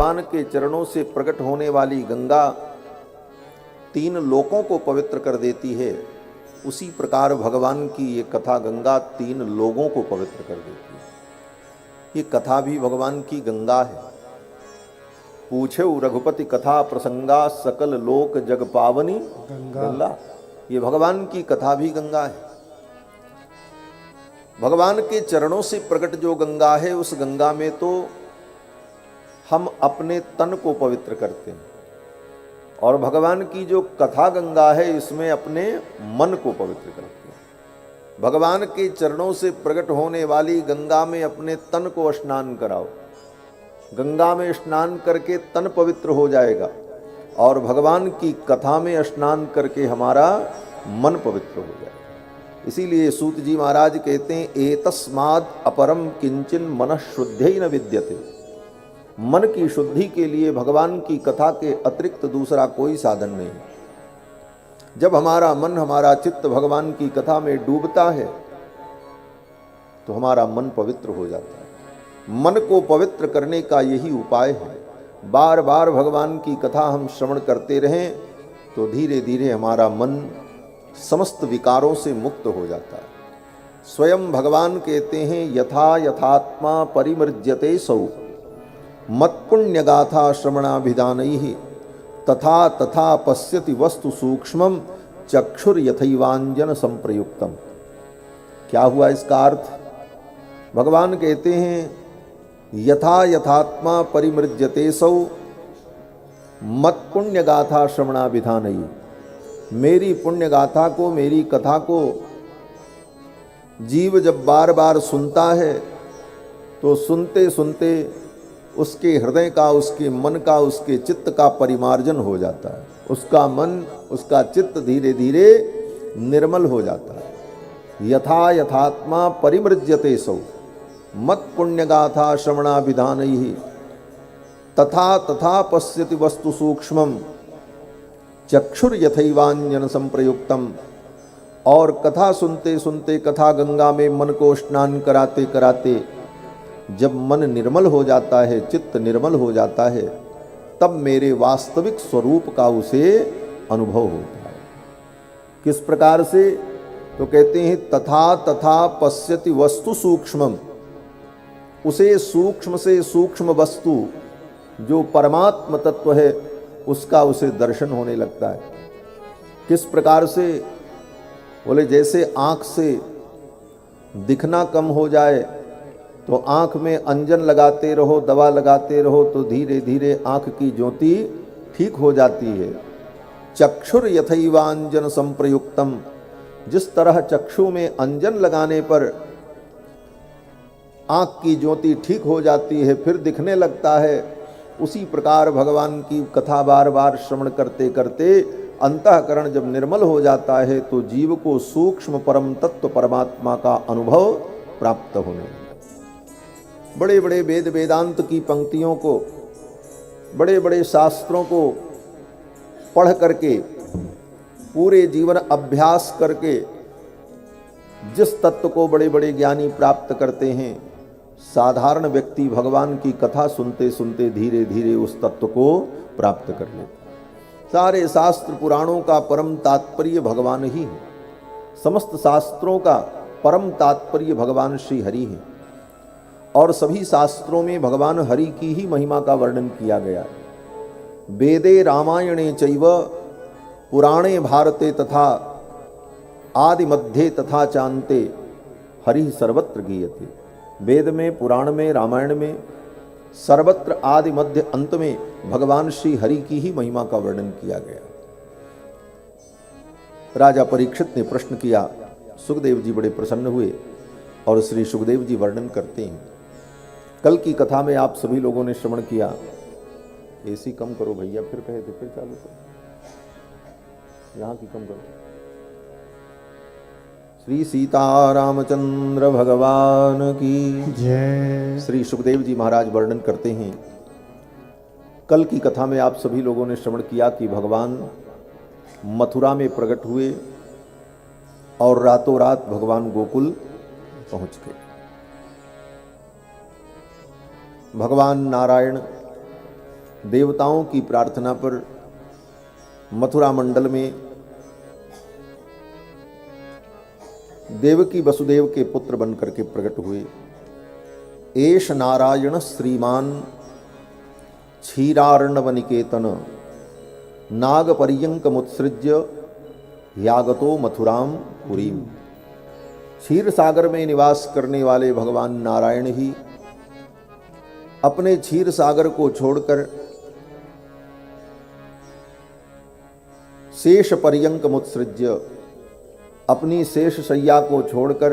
भगवान के चरणों से प्रकट होने वाली गंगा तीन लोकों को पवित्र कर देती है, उसी प्रकार भगवान की ये कथा गंगा तीन लोगों को पवित्र कर देती है। ये कथा भी भगवान की गंगा है। पूछे रघुपति कथा प्रसंगा सकल लोक जग पावनी गंगा। ये भगवान की कथा भी गंगा है। भगवान के चरणों से प्रकट जो गंगा है, उस गंगा में तो हम अपने तन को पवित्र करते हैं, और भगवान की जो कथा गंगा है, इसमें अपने मन को पवित्र करते हैं। भगवान के चरणों से प्रकट होने वाली गंगा में अपने तन को स्नान कराओ। गंगा में स्नान करके तन पवित्र हो जाएगा, और भगवान की कथा में स्नान करके हमारा मन पवित्र हो जाएगा। इसीलिए सूत जी महाराज कहते हैं, एतस्माद् अपरम किंचन मनः शुद्धै न विद्यते। मन की शुद्धि के लिए भगवान की कथा के अतिरिक्त दूसरा कोई साधन नहीं। जब हमारा मन, हमारा चित्त भगवान की कथा में डूबता है तो हमारा मन पवित्र हो जाता है। मन को पवित्र करने का यही उपाय है। बार बार भगवान की कथा हम श्रवण करते रहें तो धीरे धीरे हमारा मन समस्त विकारों से मुक्त हो जाता है। स्वयं भगवान कहते हैं, यथा यथात्मा परिमृज्यते सौ मत्पुण्य गाथा श्रवणाभिधानैः तथा तथा पश्यति वस्तु सूक्ष्मम चक्षुर यथैवांजन संप्रयुक्तम। क्या हुआ इसका अर्थ? भगवान कहते हैं, यथा यथात्मा परिमृज्यते सौ मत्पुण्य गाथा श्रवणाभिधानैः। मेरी पुण्य गाथा को, मेरी कथा को जीव जब बार बार सुनता है तो सुनते सुनते उसके हृदय का, उसके मन का, उसके चित्त का परिमार्जन हो जाता है। उसका मन, उसका चित्त धीरे धीरे निर्मल हो जाता है। यथा यथात्मा परिमृज्यते सौ मत पुण्यगाथा श्रवणाभिधानैः तथा तथा पश्यति वस्तु सूक्ष्मम चक्षुर यथैवांजन संप्रयुक्तम। और कथा सुनते सुनते, कथा गंगा में मन को स्नान कराते कराते जब मन निर्मल हो जाता है, चित्त निर्मल हो जाता है, तब मेरे वास्तविक स्वरूप का उसे अनुभव होता है। किस प्रकार से? तो कहते हैं, तथा तथा पश्यति वस्तु सूक्ष्मम। उसे सूक्ष्म से सूक्ष्म वस्तु जो परमात्म तत्व है, उसका उसे दर्शन होने लगता है। किस प्रकार से? बोले, जैसे आँख से दिखना कम हो जाए तो आँख में अंजन लगाते रहो, दवा लगाते रहो, तो धीरे धीरे आँख की ज्योति ठीक हो जाती है। चक्षुर यथैवांजन संप्रयुक्तम। जिस तरह चक्षु में अंजन लगाने पर आँख की ज्योति ठीक हो जाती है, फिर दिखने लगता है, उसी प्रकार भगवान की कथा बार बार श्रवण करते करते अंतःकरण जब निर्मल हो जाता है तो जीव को सूक्ष्म परम तत्व परमात्मा का अनुभव प्राप्त होने लगता है। बड़े बड़े वेद वेदांत की पंक्तियों को, बड़े बड़े शास्त्रों को पढ़ करके, पूरे जीवन अभ्यास करके जिस तत्व को बड़े बड़े ज्ञानी प्राप्त करते हैं, साधारण व्यक्ति भगवान की कथा सुनते सुनते धीरे धीरे उस तत्व को प्राप्त कर लेता है। सारे शास्त्र पुराणों का परम तात्पर्य भगवान ही है। समस्त शास्त्रों का परम तात्पर्य भगवान श्री हरि है, और सभी शास्त्रों में भगवान हरि की ही महिमा का वर्णन किया गया है। वेदे रामायणे चैव पुराणे भारते तथा आदि मध्ये तथा चान्ते हरि सर्वत्र गीयते। वेद में, पुराण में, रामायण में, सर्वत्र आदि मध्य अंत में भगवान श्री हरि की ही महिमा का वर्णन किया गया। राजा परीक्षित ने प्रश्न किया, सुखदेव जी बड़े प्रसन्न हुए, और श्री सुखदेव जी वर्णन करते हैं, कल की कथा में आप सभी लोगों ने श्रवण किया। एसी कम करो भैया, फिर कहे थे, फिर चालू करो, यहाँ की कम करो। श्री सीतारामचंद्र भगवान की जय। श्री सुखदेव जी महाराज वर्णन करते हैं, कल की कथा में आप सभी लोगों ने श्रवण किया कि भगवान मथुरा में प्रकट हुए और रातों रात भगवान गोकुल पहुंच गए। भगवान नारायण देवताओं की प्रार्थना पर मथुरा मंडल में देवकी वसुदेव के पुत्र बनकर के प्रकट हुए। एष नारायण श्रीमान क्षीरार्णवनिकेतन नागपर्यंकमुत्सृज्य यागतो मथुराम पुरीम। क्षीर सागर में निवास करने वाले भगवान नारायण ही अपने क्षीर सागर को छोड़कर शेष पर्यंक मुत्सृज्य अपनी शेष शैया को छोड़कर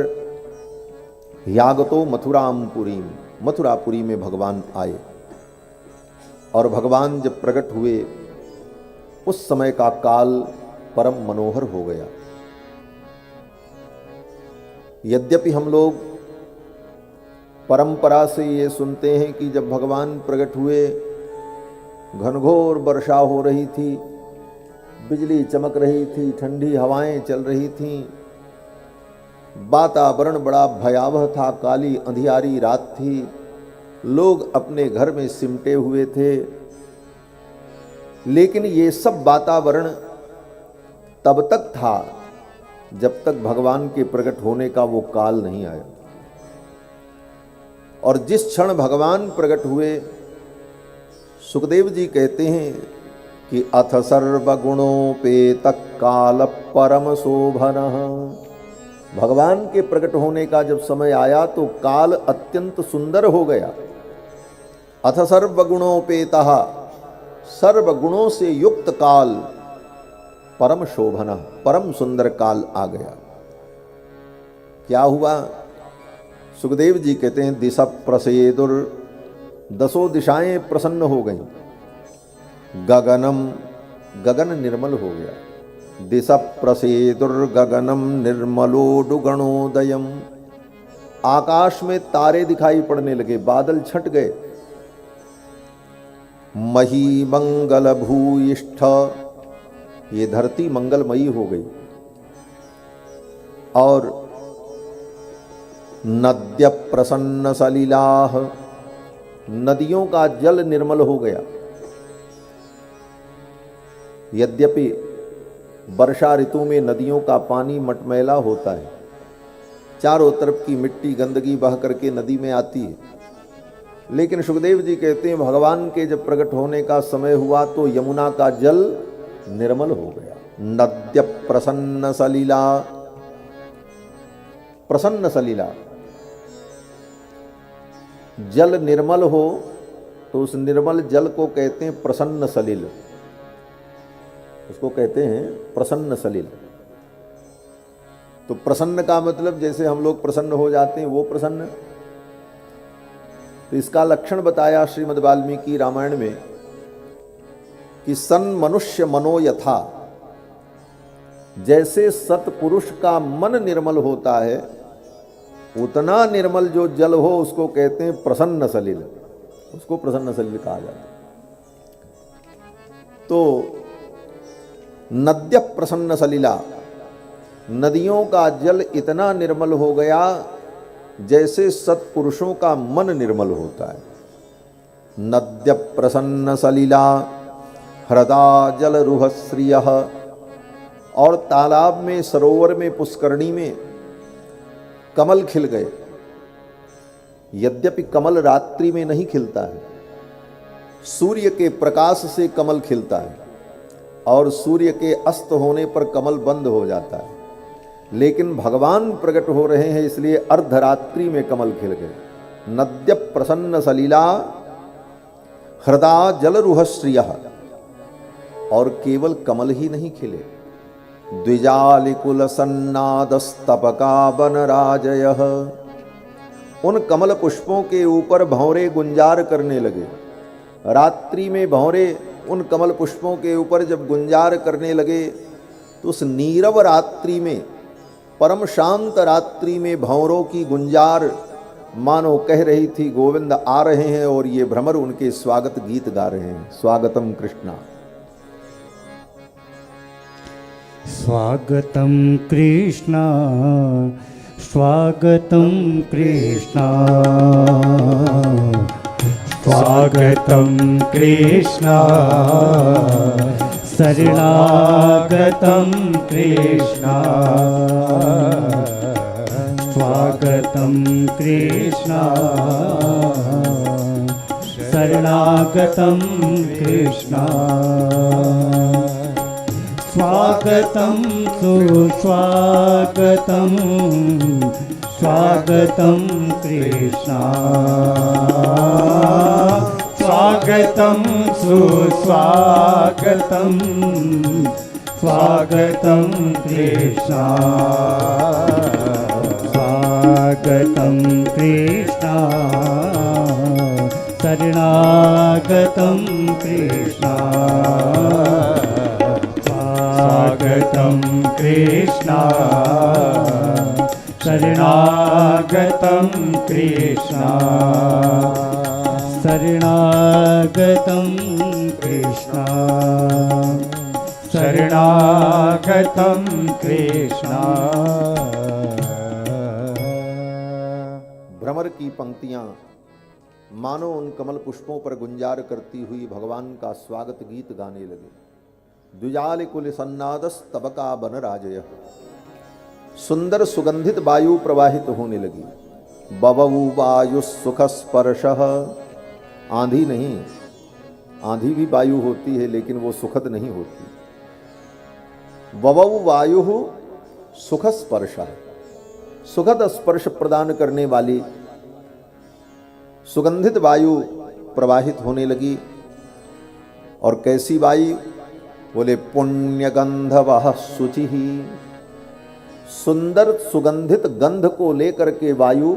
यागतो मथुरामपुरी मथुरापुरी में भगवान आए। और भगवान जब प्रकट हुए उस समय का काल परम मनोहर हो गया। यद्यपि हम लोग परंपरा से ये सुनते हैं कि जब भगवान प्रकट हुए घनघोर वर्षा हो रही थी, बिजली चमक रही थी, ठंडी हवाएं चल रही थीं, वातावरण बड़ा भयावह था, काली अंधियारी रात थी, लोग अपने घर में सिमटे हुए थे। लेकिन ये सब वातावरण तब तक था जब तक भगवान के प्रकट होने का वो काल नहीं आया। और जिस क्षण भगवान प्रकट हुए, सुखदेव जी कहते हैं कि अथ सर्वगुणोपेत काल परम शोभनः। भगवान के प्रकट होने का जब समय आया तो काल अत्यंत सुंदर हो गया। अथ सर्वगुणोपेतः, सर्वगुणों से युक्त काल परम शोभनः, परम सुंदर काल आ गया। क्या हुआ? सुखदेव जी कहते हैं दिशा प्रसेदुर, दसों दिशाएं प्रसन्न हो गईं। गगनम, गगन निर्मल हो गया। दिशा प्रसेदुर गगनम निर्मलोडुगणोदयम, आकाश में तारे दिखाई पड़ने लगे, बादल छट गए। मही मंगल भूयिष्ठ, ये धरती मंगलमयी हो गई। और नद्य प्रसन्न सलिलाह, नदियों का जल निर्मल हो गया। यद्यपि वर्षा ऋतु में नदियों का पानी मटमैला होता है, चारों तरफ की मिट्टी गंदगी बह करके नदी में आती है, लेकिन सुखदेव जी कहते हैं भगवान के जब प्रकट होने का समय हुआ तो यमुना का जल निर्मल हो गया। नद्य प्रसन्न सलिला, प्रसन्न सलिला, जल निर्मल हो तो उस निर्मल जल को कहते हैं प्रसन्न सलिल, उसको कहते हैं प्रसन्न सलिल। तो प्रसन्न का मतलब जैसे हम लोग प्रसन्न हो जाते हैं वो प्रसन्न। तो इसका लक्षण बताया श्रीमद् वाल्मीकि रामायण में कि सन मनुष्य मनो यथा, जैसे सतपुरुष का मन निर्मल होता है उतना निर्मल जो जल हो उसको कहते हैं प्रसन्न सलिल, उसको प्रसन्न सलिल कहा जाता है। तो नद्य प्रसन्न सलिला, नदियों का जल इतना निर्मल हो गया जैसे सत्पुरुषों का मन निर्मल होता है। नद्य प्रसन्न सलिला ह्रदा जल रुहश्रियः, और तालाब में, सरोवर में, पुष्करणी में कमल खिल गए। यद्यपि कमल रात्रि में नहीं खिलता है, सूर्य के प्रकाश से कमल खिलता है और सूर्य के अस्त होने पर कमल बंद हो जाता है, लेकिन भगवान प्रकट हो रहे हैं इसलिए अर्धरात्रि में कमल खिल गए। नद्य प्रसन्न सलिला ह्रदा जल रुहश्रियः, और केवल कमल ही नहीं खिले, द्विजालिकुल सन्नादस्तपका वनराजयः, उन कमल पुष्पों के ऊपर भंवरे गुंजार करने लगे। रात्रि में भंवरे उन कमल पुष्पों के ऊपर जब गुंजार करने लगे तो उस नीरव रात्रि में, परम शांत रात्रि में भंवरों की गुंजार मानो कह रही थी गोविंद आ रहे हैं, और ये भ्रमर उनके स्वागत गीत गा रहे हैं। स्वागतम कृष्णा, स्वागतं कृष्णा, स्वागतं कृष्णा, स्वागतं स्वागतं कृष्ण शरणागतं कृष्ण स्वागतं कृष्ण शरणागतं कृष्ण स्वागतं सुस्वागतं स्वागतं कृष्ण स्वागतं सुस्वागतं स्वागतं कृष्ण स्वागतं कृष्ण शरणागतं कृष्ण स्वागतं कृष्ण शरणागतं कृष्ण शरणागतं कृष्ण शरणागतं कृष्ण। भ्रमर की पंक्तियां मानो उन कमल पुष्पों पर गुंजार करती हुई भगवान का स्वागत गीत गाने लगे। द्विजाल कुल सन्नादस तबका बन राजय, सुंदर सुगंधित वायु प्रवाहित होने लगी। बबऊ वायु सुख स्पर्श, आंधी नहीं, आंधी भी वायु होती है लेकिन वो सुखद नहीं होती। बबऊ वायु सुख स्पर्श, सुखद स्पर्श प्रदान करने वाली सुगंधित वायु प्रवाहित होने लगी। और कैसी वायु? बोले पुण्य गंधवः शुचि, सुंदर सुगंधित गंध को लेकर के वायु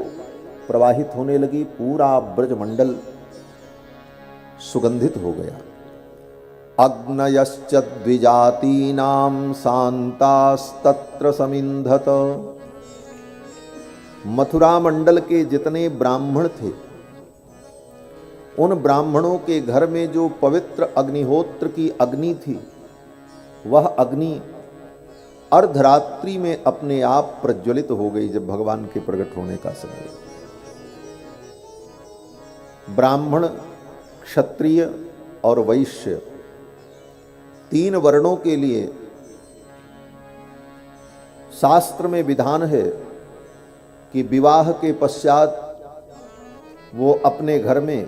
प्रवाहित होने लगी। पूरा ब्रजमंडल सुगंधित हो गया। अग्नयश्च द्विजातीनां शांतास्तत्र समिन्धत, मथुरा मंडल के जितने ब्राह्मण थे उन ब्राह्मणों के घर में जो पवित्र अग्निहोत्र की अग्नि थी वह अग्नि अर्धरात्रि में अपने आप प्रज्वलित हो गई। जब भगवान के प्रकट होने का समय, ब्राह्मण, क्षत्रिय और वैश्य तीन वर्णों के लिए शास्त्र में विधान है कि विवाह के पश्चात वो अपने घर में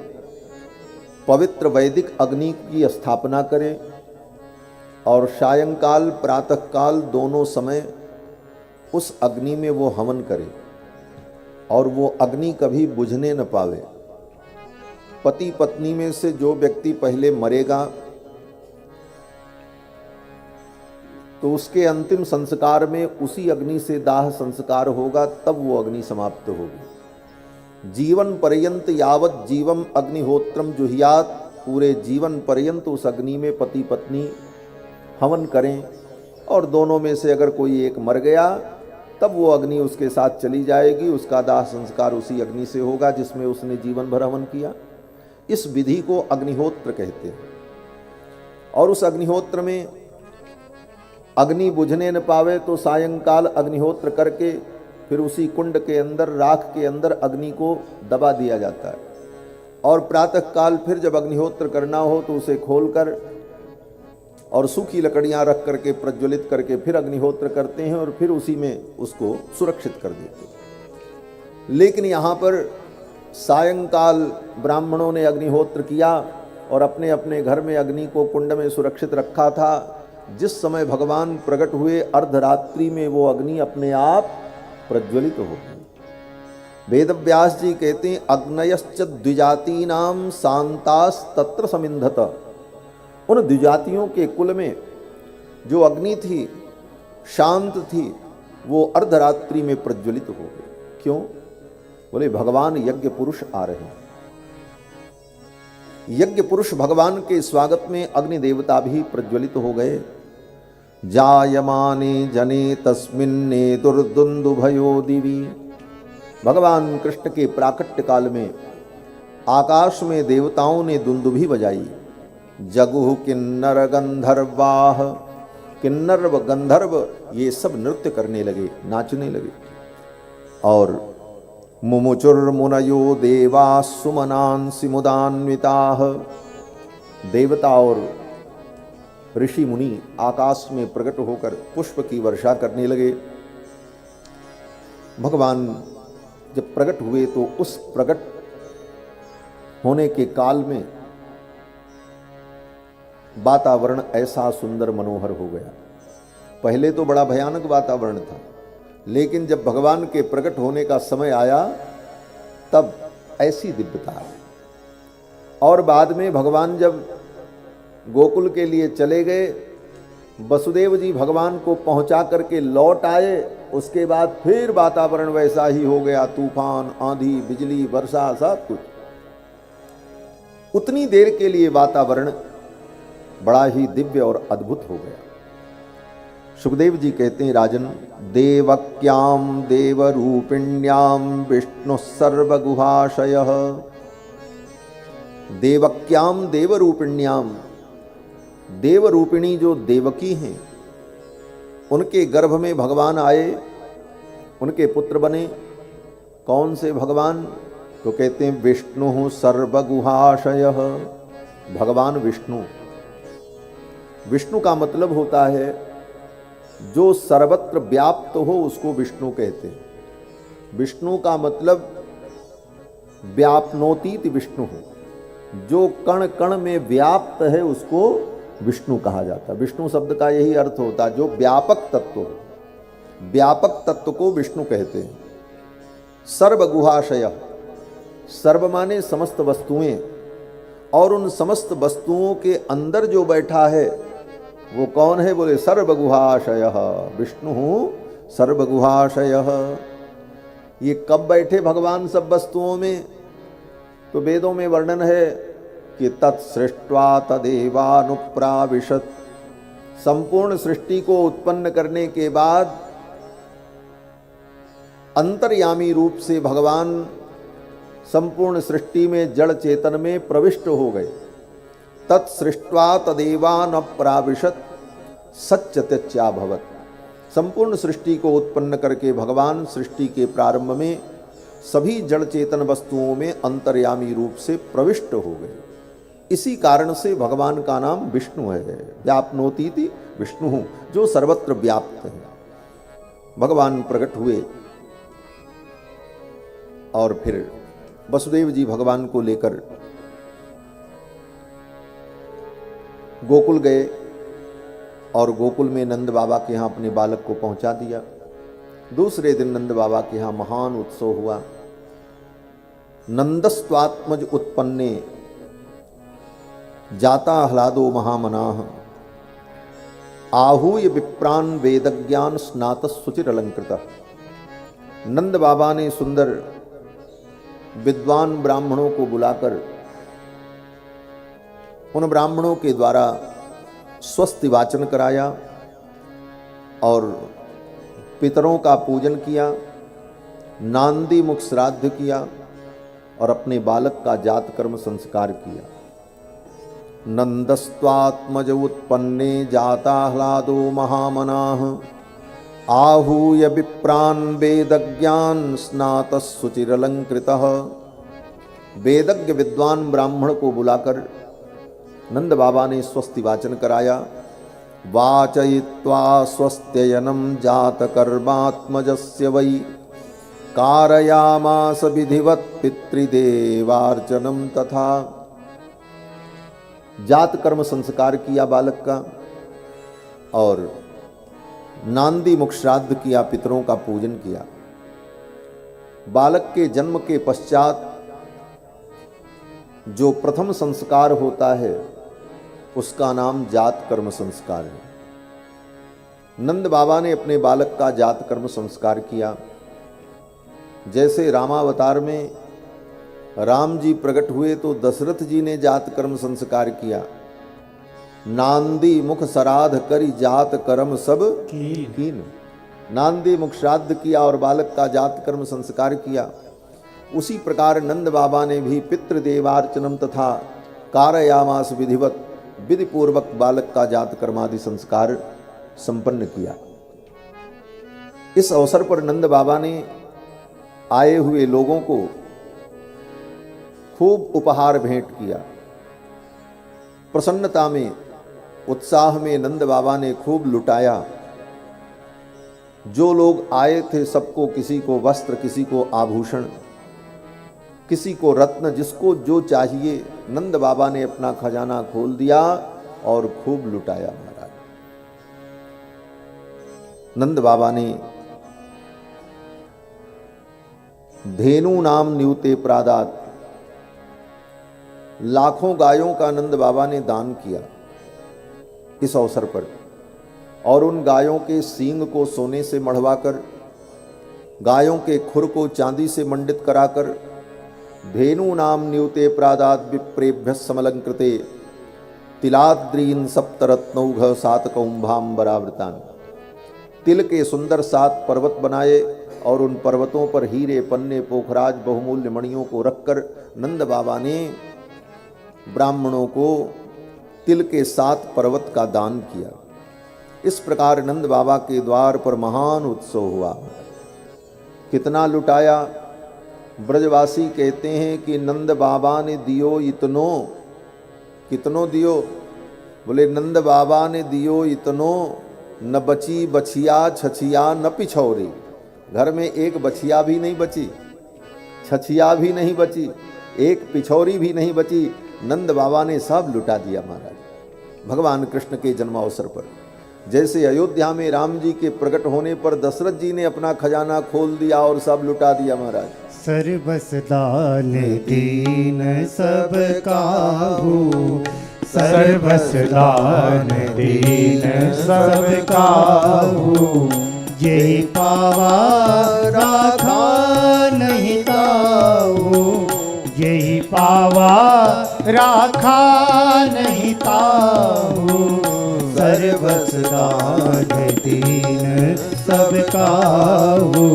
पवित्र वैदिक अग्नि की स्थापना करें और सायंकाल प्रातःकाल दोनों समय उस अग्नि में वो हवन करे और वो अग्नि कभी बुझने न पावे। पति पत्नी में से जो व्यक्ति पहले मरेगा तो उसके अंतिम संस्कार में उसी अग्नि से दाह संस्कार होगा, तब वो अग्नि समाप्त होगी। जीवन पर्यंत यावत जीवम अग्निहोत्रम जुहियात, पूरे जीवन पर्यंत उस अग्नि में पति पत्नी हवन करें। और दोनों में से अगर कोई एक मर गया तब वो अग्नि उसके साथ चली जाएगी, उसका दाह संस्कार उसी अग्नि से होगा जिसमें उसने जीवन भर हवन किया। इस विधि को अग्निहोत्र कहते हैं। और उस अग्निहोत्र में अग्नि बुझने न पावे तो सायंकाल अग्निहोत्र करके फिर उसी कुंड के अंदर, राख के अंदर अग्नि को दबा दिया जाता है। और प्रातःकाल फिर जब अग्निहोत्र करना हो तो उसे खोलकर और सूखी लकड़ियां रख करके प्रज्वलित करके फिर अग्निहोत्र करते हैं और फिर उसी में उसको सुरक्षित कर देते हैं। लेकिन यहाँ पर सायंकाल ब्राह्मणों ने अग्निहोत्र किया और अपने अपने घर में अग्नि को कुंड में सुरक्षित रखा था। जिस समय भगवान प्रकट हुए अर्धरात्रि में वो अग्नि अपने आप प्रज्वलित हो गई। वेदव्यास जी कहते हैं अग्नयश्च द्विजातीनां शांतास्तत्र समिन्धत, उन द्विजातियों के कुल में जो अग्नि थी, शांत थी, वो अर्धरात्रि में प्रज्वलित हो गई। क्यों? बोले भगवान यज्ञ पुरुष आ रहे हैं। यज्ञ पुरुष भगवान के स्वागत में अग्नि देवता भी प्रज्वलित हो गए। जायमाने जने तस्मिन्ने दुर्दुन्दुभयो दिवि, भगवान कृष्ण के प्राकट्य काल में आकाश में देवताओं ने दुंदुभी बजाई। जगुः किन्नर गंधर्वाः, किन्नर व गंधर्व ये सब नृत्य करने लगे, नाचने लगे। और मुमुचुर्मुनयो देवा सुमनांसि मुदान्विताः। देवता और ऋषि मुनि आकाश में प्रकट होकर पुष्प की वर्षा करने लगे। भगवान जब प्रकट हुए तो उस प्रकट होने के काल में वातावरण ऐसा सुंदर मनोहर हो गया। पहले तो बड़ा भयानक वातावरण था, लेकिन जब भगवान के प्रकट होने का समय आया तब ऐसी दिव्यता आई। और बाद में भगवान जब गोकुल के लिए चले गए, वसुदेव जी भगवान को पहुंचा करके लौट आए, उसके बाद फिर वातावरण वैसा ही हो गया, तूफान, आंधी, बिजली, वर्षा, सब कुछ। उतनी देर के लिए वातावरण बड़ा ही दिव्य और अद्भुत हो गया। सुखदेव जी कहते हैं, राजन, देवक्याम देवरूपिण्याम विष्णु सर्वगुहाशयः। देवक्याम देवरूपिण्याम, देवरूपिणी जो देवकी हैं, उनके गर्भ में भगवान आए, उनके पुत्र बने। कौन से भगवान? तो कहते हैं विष्णु सर्वगुहाशयः, भगवान विष्णु। विष्णु का मतलब होता है जो सर्वत्र व्याप्त हो, उसको विष्णु कहते हैं। विष्णु का मतलब व्यापनोतीत विष्णु हो, जो कण कण में व्याप्त है उसको विष्णु कहा जाता है। विष्णु शब्द का यही अर्थ होता है जो व्यापक तत्व हो, व्यापक तत्व को विष्णु कहते हैं। सर्वगुहाशय, सर्व माने समस्त वस्तुएं, और उन समस्त वस्तुओं के अंदर जो बैठा है वो कौन है? बोले सर्वगुहाशय विष्णु सर्वगुहाशय। ये कब बैठे भगवान सब वस्तुओं में? तो वेदों में वर्णन है कि तत्सृष्ट्वा तदेवानुप्राविशत्, संपूर्ण सृष्टि को उत्पन्न करने के बाद अंतर्यामी रूप से भगवान संपूर्ण सृष्टि में जड़ चेतन में प्रविष्ट हो गए। तत्सृष्ट्वा तदेवानुप्राविशत् सच्चत्यभवत्, संपूर्ण सृष्टि को उत्पन्न करके भगवान सृष्टि के प्रारंभ में सभी जड़ चेतन वस्तुओं में अंतर्यामी रूप से प्रविष्ट हो गए। इसी कारण से भगवान का नाम विष्णु है। व्यापनोतीति विष्णु, जो सर्वत्र व्याप्त है। भगवान प्रकट हुए और फिर वसुदेव जी भगवान को लेकर गोकुल गए और गोकुल में नंद बाबा के यहाँ अपने बालक को पहुंचा दिया। दूसरे दिन नंद बाबा के यहाँ महान उत्सव हुआ। नंदस्त्वात्मज उत्पन्ने जाता ह्लादो महामनाः, आहूय विप्रान वेदज्ञान स्नात सुचिर अलंकृत। नंद बाबा ने सुंदर विद्वान ब्राह्मणों को बुलाकर उन ब्राह्मणों के द्वारा स्वस्ति वाचन कराया और पितरों का पूजन किया, नांदी मुख श्राद्ध किया और अपने बालक का जात कर्म संस्कार किया। नंदस्त्वात्मज उत्पन्ने जाता ह्लादो महामनाः, आहूय विप्रान वेदज्ञान स्नात सुचिरलंकृतः। वेदज्ञ विद्वान ब्राह्मण को बुलाकर नंद बाबा ने स्वस्ति वाचन कराया। वाचयित्वा स्वस्त्ययनं जात कर्मात्मजस्य वै, कारयामास विधिवत् पितृदेवार्चनम तथा। जात कर्म संस्कार किया बालक का और नांदी मुख श्राद्ध किया, पितरों का पूजन किया। बालक के जन्म के पश्चात जो प्रथम संस्कार होता है उसका नाम जात कर्म संस्कार है। नंद बाबा ने अपने बालक का जात कर्म संस्कार किया। जैसे रामावतार में राम जी प्रकट हुए तो दशरथ जी ने जात कर्म संस्कार किया। नांदी मुख श्राद्ध करी जात कर्म सब कीन। नांदी मुख श्राद्ध किया और बालक का जात कर्म संस्कार किया। उसी प्रकार नंद बाबा ने भी पितृदेवार्चनम तथा कारयामास विधिवत, विधि पूर्वक बालक का जात कर्मादि संस्कार संपन्न किया। इस अवसर पर नंद बाबा ने आए हुए लोगों को खूब उपहार भेंट किया। प्रसन्नता में, उत्साह में नंद बाबा ने खूब लुटाया। जो लोग आए थे सबको, किसी को वस्त्र, किसी को आभूषण, किसी को रत्न, जिसको जो चाहिए, नंद बाबा ने अपना खजाना खोल दिया और खूब लुटाया। महाराज नंद बाबा ने धेनु नाम न्यूते प्रादात, लाखों गायों का नंद बाबा ने दान किया इस अवसर पर, और उन गायों के सींग को सोने से मढ़वाकर, गायों के खुर को चांदी से मंडित कराकर, धेनु नाम न्यूते प्रादात विप्रेभ्य समलंकृते तिलाद्रीन सप्तरत्नौघ सात कौंभाम्बरावृतान, तिल के सुंदर 7 पर्वत बनाए और उन पर्वतों पर हीरे, पन्ने, पोखराज, बहुमूल्य मणियों को रखकर नंद बाबा ने ब्राह्मणों को तिल के 7 पर्वत का दान किया। इस प्रकार नंद बाबा के द्वार पर महान उत्सव हुआ। कितना लुटाया। ब्रजवासी कहते हैं कि नंद बाबा ने दियो इतनो, कितनो दियो? बोले नंद बाबा ने दियो इतनो, न बची बछिया छछिया न पिछौरी। घर में एक बछिया भी नहीं बची, छछिया भी नहीं बची, एक पिछौरी भी नहीं बची। नंद बाबा ने सब लुटा दिया महाराज भगवान कृष्ण के जन्मावसर पर। जैसे अयोध्या में राम जी के प्रकट होने पर दशरथ जी ने अपना खजाना खोल दिया और सब लुटा दिया महाराज। सर्वस दान दीन सब काहू, सर्वस दान दीन सब काहू, यही पावा राखा नहीं ताऊ, यही पावा राखा नहीं ताऊ, सर्वस दान दीन सब काहू,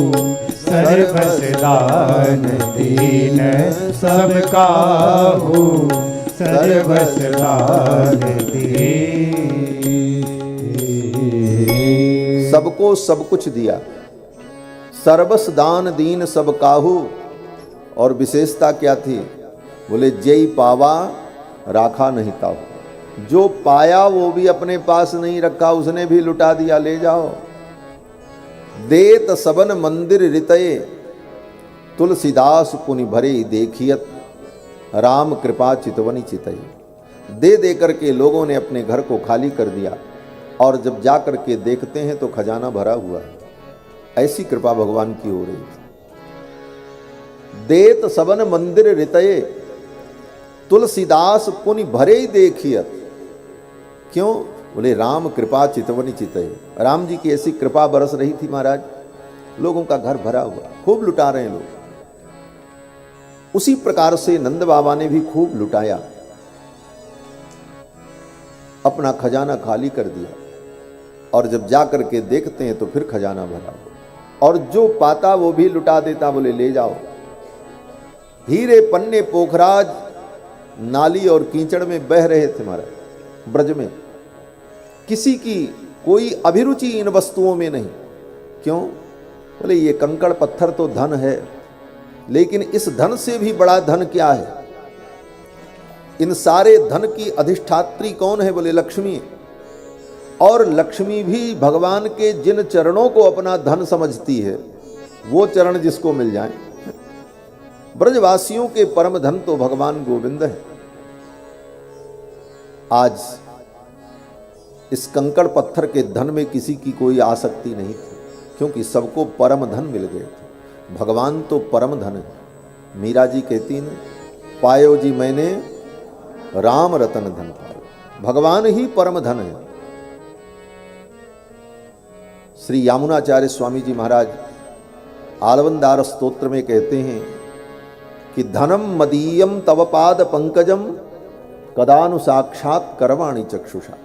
सर्वस दान दीन सब काहू, सर्वस दान दीन। सबको सब कुछ दिया, सर्वस दान दीन सब काहू। और विशेषता क्या थी? बोले जय पावा राखा नहीं ताऊ। जो पाया वो भी अपने पास नहीं रखा, उसने भी लुटा दिया। ले जाओ। देत सबन मंदिर रितये, तुलसीदास पुनि भरे देखियत, राम कृपा चितवनी चितई। दे दे करके लोगों ने अपने घर को खाली कर दिया, और जब जा करके देखते हैं तो खजाना भरा हुआ है। ऐसी कृपा भगवान की हो रही थी। देत सबन मंदिर रितये, तुलसीदास पुनि भरे देखियत। क्यों? बोले राम कृपा चितवनी चितई। राम जी की ऐसी कृपा बरस रही थी महाराज, लोगों का घर भरा हुआ, खूब लुटा रहे हैं लोग। उसी प्रकार से नंद बाबा ने भी खूब लुटाया, अपना खजाना खाली कर दिया, और जब जा करके देखते हैं तो फिर खजाना भरा हुआ, और जो पाता वो भी लुटा देता। बोले ले जाओ। हीरे, पन्ने, पोखराज नाली और कीचड़ में बह रहे थे महाराज ब्रज में। किसी की कोई अभिरुचि इन वस्तुओं में नहीं। क्यों? बोले ये कंकड़ पत्थर तो धन है, लेकिन इस धन से भी बड़ा धन क्या है? इन सारे धन की अधिष्ठात्री कौन है? बोले लक्ष्मी। और लक्ष्मी भी भगवान के जिन चरणों को अपना धन समझती है, वो चरण जिसको मिल जाए। ब्रजवासियों के परम धन तो भगवान गोविंद है। आज इस कंकड़ पत्थर के धन में किसी की कोई आसक्ति नहीं थी, क्योंकि सबको परम धन मिल गए थे। भगवान तो परम धन है। मीरा जी कहती न, पायो जी मैंने राम रतन धन पायो। भगवान ही परम धन है। श्री यामुनाचार्य स्वामी जी महाराज आलवंदार स्तोत्र में कहते हैं कि धनम मदीयम तव पाद पंकजम कदानु साक्षात करवाणी चक्षुषा।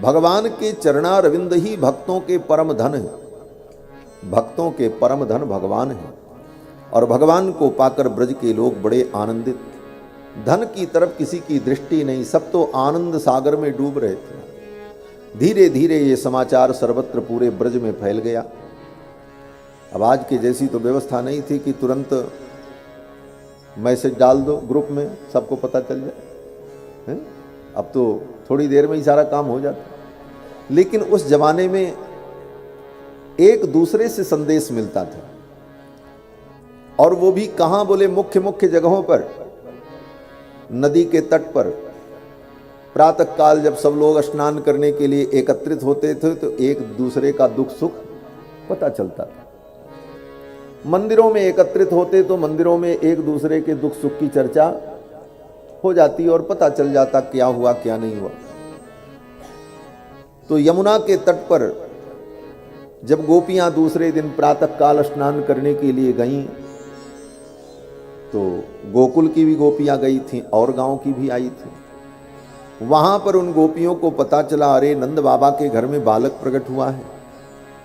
भगवान के चरणारविंद ही भक्तों के परम धन है। भक्तों के परम धन भगवान है, और भगवान को पाकर ब्रज के लोग बड़े आनंदित। धन की तरफ किसी की दृष्टि नहीं, सब तो आनंद सागर में डूब रहे थे। धीरे धीरे ये समाचार सर्वत्र पूरे ब्रज में फैल गया, अब आज के जैसी तो व्यवस्था नहीं थी कि तुरंत मैसेज डाल दो ग्रुप में, सबको पता चल जाए, हैं? अब तो थोड़ी देर में ही सारा काम हो जाता। लेकिन उस जमाने में एक दूसरे से संदेश मिलता था, और वो भी कहाँ बोले, मुख्य मुख्य जगहों पर, नदी के तट पर प्रातः काल जब सब लोग स्नान करने के लिए एकत्रित होते थे तो एक दूसरे का दुख सुख पता चलता था। मंदिरों में एकत्रित होते तो मंदिरों में एक दूसरे के दुख सुख की चर्चा हो जाती और पता चल जाता क्या हुआ क्या नहीं हुआ। तो यमुना के तट पर जब गोपियां दूसरे दिन प्रातः काल स्नान करने के लिए गईं तो गोकुल की भी गोपियां गई थीं और गांव की भी आई थीं। वहां पर उन गोपियों को पता चला, अरे नंद बाबा के घर में बालक प्रकट हुआ है,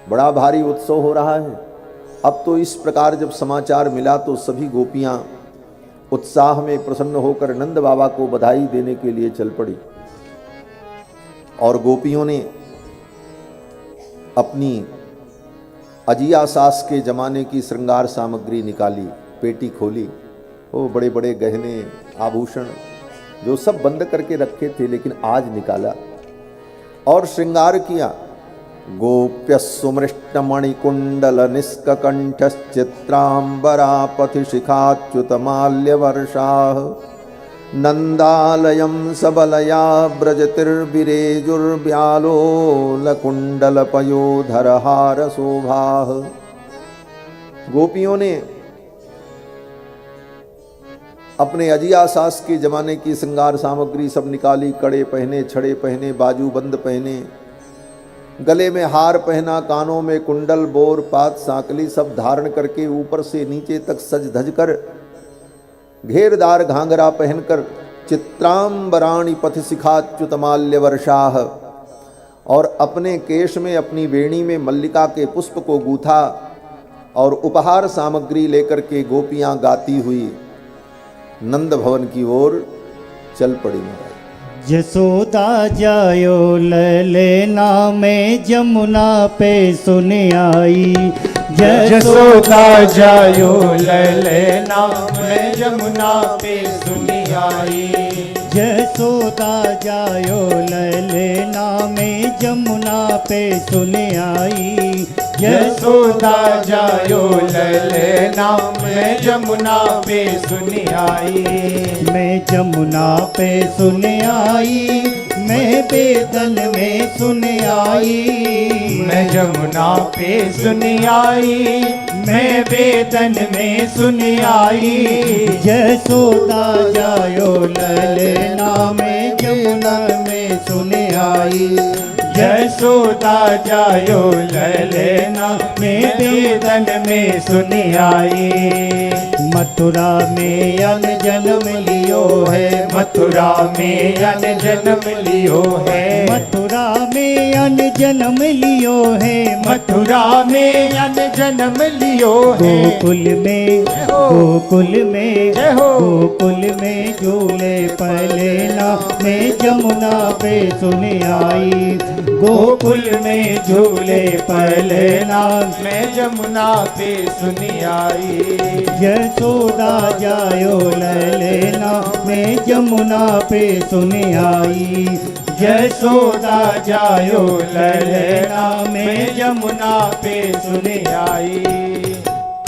बड़ा भारी उत्सव हो रहा है। अब तो इस प्रकार जब समाचार मिला तो सभी गोपियां उत्साह में प्रसन्न होकर नंद बाबा को बधाई देने के लिए चल पड़ी। और गोपियों ने अपनी अजिया सास के जमाने की श्रृंगार सामग्री निकाली, पेटी खोली, वो बड़े बड़े गहने आभूषण जो सब बंद करके रखे थे लेकिन आज निकाला और श्रृंगार किया। गोप्य सुमृष्टमणिकुंडल निष्ककंठश्चित्रांबरा पथिशिखाच्युतमाल्यवर्षा नंदालयं सबलया ब्रजतिर्विरेजुर्व्यालोलकुंडलपयोधरहार शोभा। गोपियों ने अपने अजिया सास के जमाने की श्रृंगार सामग्री सब निकाली, कड़े पहने, छड़े पहने, बाजूबंद पहने, गले में हार पहना, कानों में कुंडल, बोर, पात, सांकली सब धारण करके ऊपर से नीचे तक सज धज कर, घेरदार घाघरा पहनकर, चित्रांबराणि पथशिखाच्युतमाल्य वर्षाह, और अपने केश में अपनी वेणी में मल्लिका के पुष्प को गूथा और उपहार सामग्री लेकर के गोपियां गाती हुई नंद भवन की ओर चल पड़ी। महाराज यशोदा जायो ललेना में जमुना पे सुन आई, यशोदा जायो ललेना में जमुना पे सुन आई, यशोदा जायो ललेना में जमुना पे सुन आई, यशोदा जायो ललेना में जमुना पे सुन आई, मैं जमुना पे सुन आई, मैं बेदन में सुन आई, मैं जमुना पे सुन आई, मैं बेदन में सुन आई, यशोदा जायो ललेना में जमुना में सुन आई, यशोदा जायो ललेना में बेदन में सुन आई। मथुरा में अन जन्म लियो है, मथुरा में अन जन्म लियो है, मथुरा में अन जन्म लियो है, मथुरा में अन जन्म लियो है, गोकुल में गोकुल में गोकुल में झूले पलेना में जमुना पे सुन आई, गोकुल में झूले पलेना में जमुना पे सुन आई, यशोदा जायो ललेना में जमुना पे सुन आई, यशोदा जायो ललेना में जमुना पे सुन आई।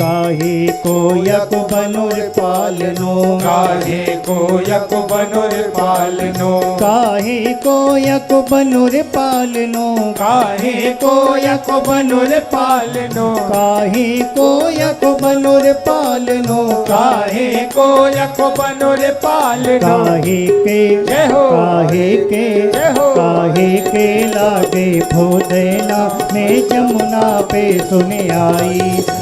काहे को यक बनुर पालनो, काहे को यक बनुर पालनो, काहे को यक बनुर पालनो, काहे को यक बनुर पालनो, काहे को यक बनुर पालनो, काहे को यक बनुर पालनो, काहे के जय हो, काहे के जय हो, काहे के लागे भोदेना में जमुना पे सुन आई,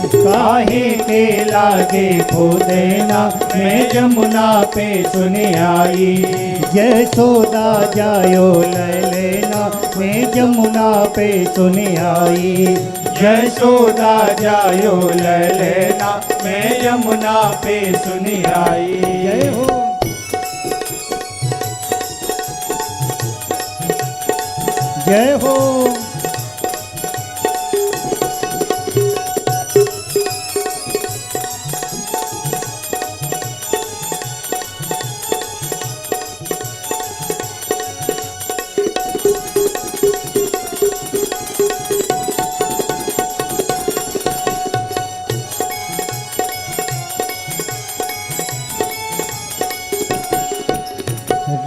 काहे के लागे भोदेना में जमुना पे सुन आई, यशोदा जायो ललेना में जमुना पे सुन आई, यशोदा जायो ललेना में जमुना पे सुन आई। जय हो जय हो।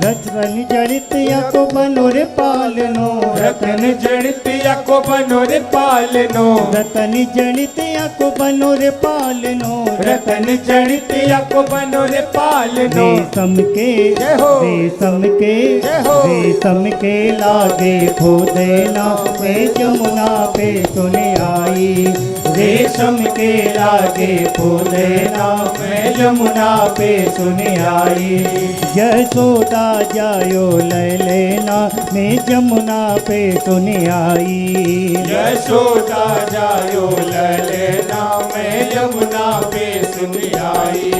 रतन जड़ित को बनोर पालनो, रतन जड़ित को बनोर पालनो, रतन जड़ित को बनोर पालनो, रतन जड़ित को बनोर पालनो। रेशम के जय हो। रेशम के जय हो। रेशम के लागे खोदेना मैं जमुना पे सुने आई, रेशम के लागे खोदेना मैं जमुना पे सुने आई। यशोदा जायो ले लेना मैं जमुना पे सुने आई, यशोदा जायो ललेना मैं यमुना पे सुन आई।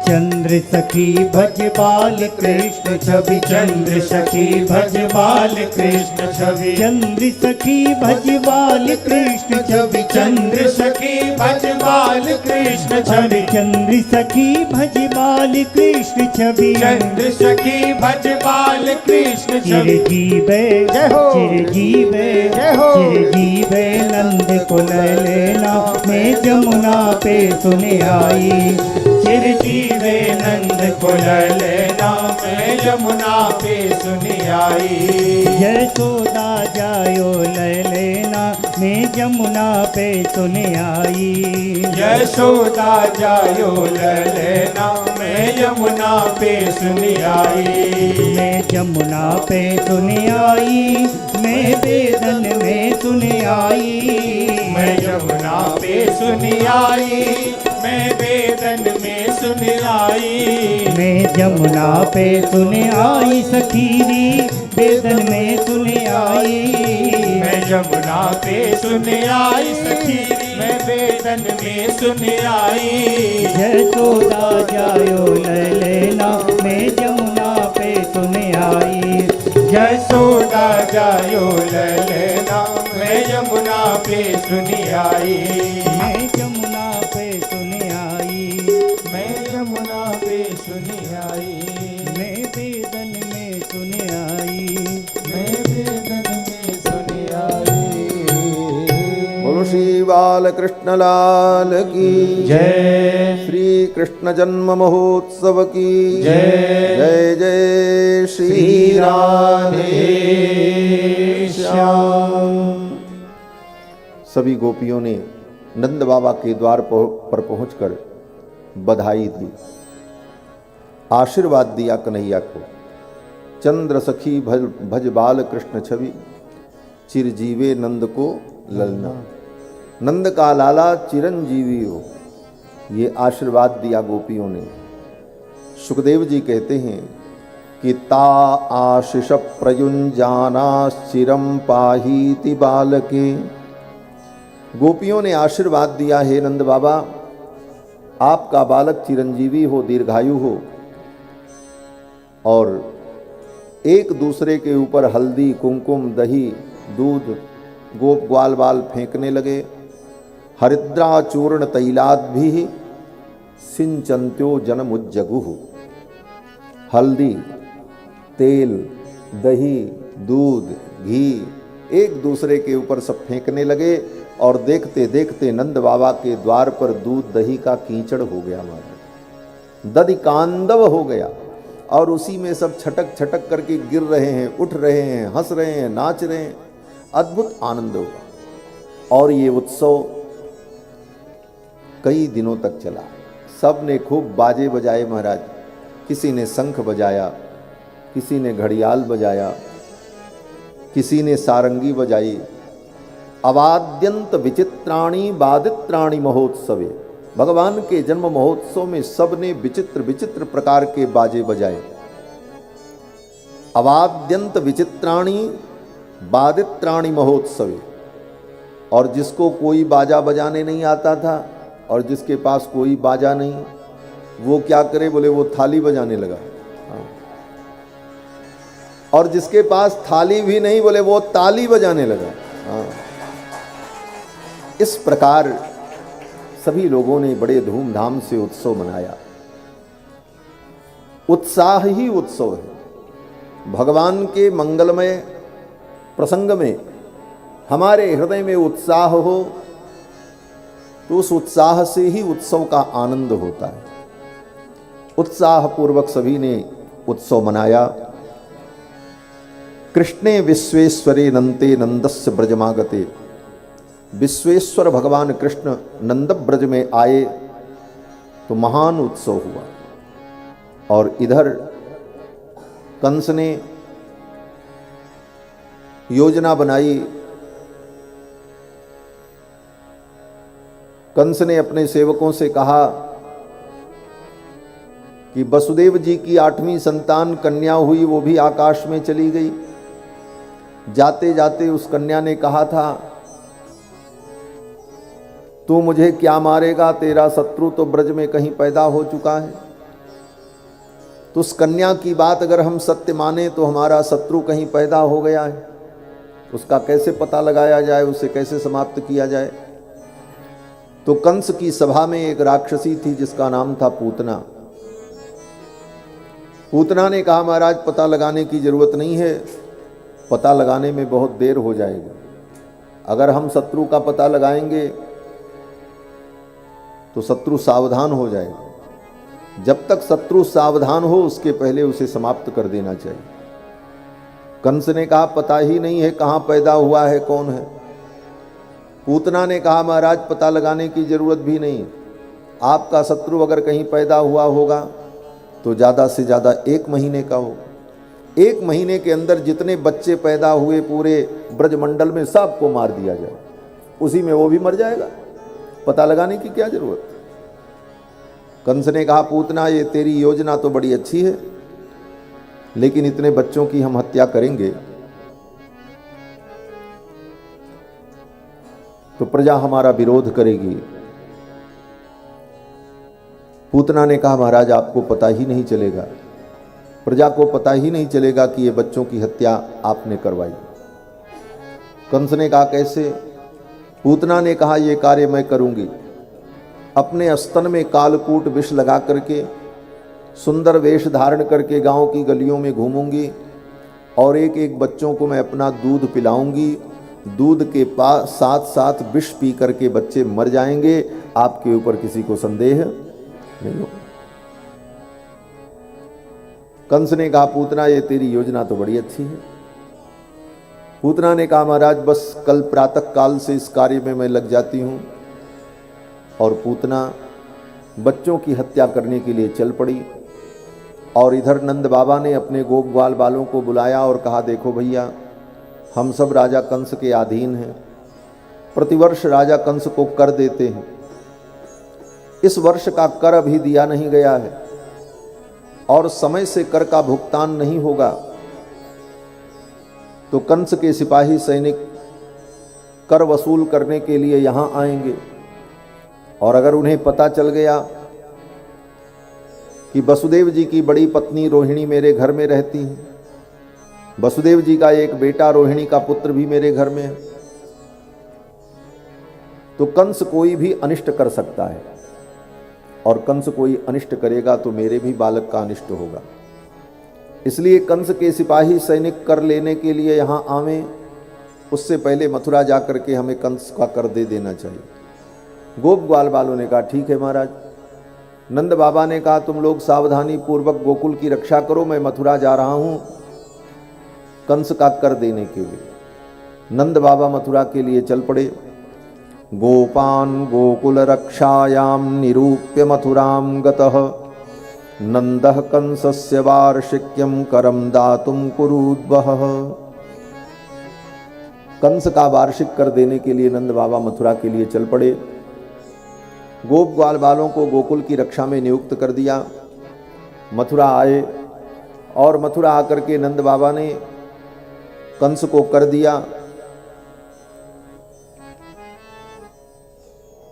चंद्र सखी भज बाल कृष्ण छवि, चंद्र सखी भज बाल कृष्ण छवि, चंद्र सखी भज बाल कृष्ण छवि, चंद्र सखी भज बाल कृष्ण छवि, चंद्र सखी भज बाल कृष्ण छवि, चंद्र सखी भज बाल कृष्ण छवि। चिरजीवे जय हो। चिरजीवे जय हो। चिरजीवे नंद को ले लेना मैं जमुना पे सुने आई, चिरजीवे नंद को लेना मैं यमुना पे सुन आई। यशोदा जायो ले लेना मैं जमुना पे सुने आई, यशोदा जायो ललेना मैं यमुना पे सुन आई। मैं जमुना पे सुने आई, मैं वेदन में सुने आई, मैं यमुना पे सुन आई, मैं वेदन में सुन आई। मैं जमुना पे सुने आई सखीरी वेदन में सुने आई, मैं यमुना पे सुन आई सखी, मैं वेदन में सुन आई। यशोदा जायो ले लेना मैं जमुना पे सुने आई, यशोदा जायो ललेना मैं यमुना पे सुन आई। मैं जमुना पे सुने आई, मैं यमुना पे सुन आई। मैं वेदन में सुने आई, मैं वेदन में सुन आई। बोलो श्री बालकृष्ण लाल की जय। श्री कृष्ण जन्म महोत्सव की जय। जय जय श्री राधे श्याम। सभी गोपियों ने नंद बाबा के द्वार पर पहुंचकर बधाई दी, आशीर्वाद दिया कन्हैया को। चंद्र सखी भज बाल कृष्ण छवि, चिरजीवे नंद को ललना, नंद का लाला चिरंजीवी हो, ये आशीर्वाद दिया गोपियों ने। सुखदेव जी कहते हैं कि ता आशीष प्रयुंजाना चिरम पाहीति बालके। गोपियों ने आशीर्वाद दिया, हे नंद बाबा आपका बालक चिरंजीवी हो, दीर्घायु हो। और एक दूसरे के ऊपर हल्दी कुमकुम दही दूध गोप ग्वाल बाल फेंकने लगे। हरिद्रा चूर्ण तैलाद भी सिंचंत्यो जनमुज्जगुः। हल्दी तेल दही दूध घी एक दूसरे के ऊपर सब फेंकने लगे और देखते देखते नंद बाबा के द्वार पर दूध दही का कीचड़ हो गया, मानो दधिकांदव हो गया। और उसी में सब छटक छटक करके गिर रहे हैं, उठ रहे हैं, हंस रहे हैं, नाच रहे हैं, अद्भुत आनंद होगा। और ये उत्सव कई दिनों तक चला। सब ने खूब बाजे बजाए महाराज, किसी ने शंख बजाया, किसी ने घड़ियाल बजाया, किसी ने सारंगी बजाई। अवाद्यंत विचित्राणी वादित्राणी महोत्सवे, भगवान के जन्म महोत्सव में सबने विचित्र विचित्र प्रकार के बाजे बजाए। अवाद्यंत विचित्राणी वादित्राणी महोत्सवे। और जिसको कोई बाजा बजाने नहीं आता था और जिसके पास कोई बाजा नहीं, वो क्या करे, बोले वो थाली बजाने लगा। और जिसके पास थाली भी नहीं, बोले वो ताली बजाने लगा। इस प्रकार सभी लोगों ने बड़े धूमधाम से उत्सव मनाया। उत्साह ही उत्सव है। भगवान के मंगलमय प्रसंग में हमारे हृदय में उत्साह हो तो उस उत्साह से ही उत्सव का आनंद होता है। उत्साह पूर्वक सभी ने उत्सव मनाया। कृष्णे विश्वेश्वरे नंते नंदस्य ब्रजमागते, विश्वेश्वर भगवान कृष्ण नंद ब्रज में आए तो महान उत्सव हुआ। और इधर कंस ने योजना बनाई, कंस ने अपने सेवकों से कहा कि वसुदेव जी की 8वीं संतान कन्या हुई, वो भी आकाश में चली गई। जाते जाते उस कन्या ने कहा था, तू मुझे क्या मारेगा, तेरा शत्रु तो ब्रज में कहीं पैदा हो चुका है। तो उस कन्या की बात अगर हम सत्य माने तो हमारा शत्रु कहीं पैदा हो गया है, उसका कैसे पता लगाया जाए, उसे कैसे समाप्त किया जाए। तो कंस की सभा में एक राक्षसी थी जिसका नाम था पूतना। पूतना ने कहा, महाराज पता लगाने की जरूरत नहीं है, पता लगाने में बहुत देर हो जाएगी। अगर हम शत्रु का पता लगाएंगे तो शत्रु सावधान हो जाएगा, जब तक शत्रु सावधान हो उसके पहले उसे समाप्त कर देना चाहिए। कंस ने कहा, पता ही नहीं है कहाँ पैदा हुआ है, कौन है। पूतना ने कहा, महाराज पता लगाने की जरूरत भी नहीं, आपका शत्रु अगर कहीं पैदा हुआ होगा तो ज़्यादा से ज़्यादा 1 महीने का हो। 1 महीने के अंदर जितने बच्चे पैदा हुए पूरे ब्रजमंडल में सबको मार दिया जाए, उसी में वो भी मर जाएगा, पता लगाने की क्या जरूरत। कंस ने कहा, पूतना ये तेरी योजना तो बड़ी अच्छी है, लेकिन इतने बच्चों की हम हत्या करेंगे तो प्रजा हमारा विरोध करेगी। पूतना ने कहा, महाराज आपको पता ही नहीं चलेगा, प्रजा को पता ही नहीं चलेगा कि ये बच्चों की हत्या आपने करवाई। कंस ने कहा, कैसे। पूतना ने कहा, ये कार्य मैं करूंगी, अपने स्तन में कालकूट विष लगा करके सुंदर वेश धारण करके गांव की गलियों में घूमूंगी और एक एक बच्चों को मैं अपना दूध पिलाऊंगी। दूध के पास साथ साथ विष पी करके बच्चे मर जाएंगे, आपके ऊपर किसी को संदेह नहीं होगा। कंस ने कहा, पूतना ये तेरी योजना तो बड़ी अच्छी है। पूतना ने कहा, महाराज बस कल प्रातः काल से इस कार्य में मैं लग जाती हूं। और पूतना बच्चों की हत्या करने के लिए चल पड़ी। और इधर नंद बाबा ने अपने गोप ग्वाल बालों को बुलाया और कहा, देखो भैया, हम सब राजा कंस के अधीन हैं, प्रतिवर्ष राजा कंस को कर देते हैं, इस वर्ष का कर अभी दिया नहीं गया है और समय से कर का भुगतान नहीं होगा तो कंस के सिपाही सैनिक कर वसूल करने के लिए यहां आएंगे। और अगर उन्हें पता चल गया कि वसुदेव जी की बड़ी पत्नी रोहिणी मेरे घर में रहती है, वसुदेव जी का एक बेटा रोहिणी का पुत्र भी मेरे घर में है, तो कंस कोई भी अनिष्ट कर सकता है। और कंस कोई अनिष्ट करेगा तो मेरे भी बालक का अनिष्ट होगा। इसलिए कंस के सिपाही सैनिक कर लेने के लिए यहां आवें, उससे पहले मथुरा जाकर के हमें कंस का कर दे देना चाहिए। गोप ग्वाल बालों ने कहा, ठीक है महाराज। नंद बाबा ने कहा, तुम लोग सावधानी पूर्वक गोकुल की रक्षा करो, मैं मथुरा जा रहा हूं कंस का कर देने के लिए। नंद बाबा मथुरा के लिए चल पड़े। गोपान गोकुल रक्षायाम निरूप्य मथुराम गतः नंदः कंसस्य वार्षिक्यम करम दातुम कुरुद्वः। कंस का वार्षिक कर देने के लिए नंद बाबा मथुरा के लिए चल पड़े। गोप ग्वाल बालों को गोकुल की रक्षा में नियुक्त कर दिया। मथुरा आए और मथुरा आकर के नंद बाबा ने कंस को कर दिया।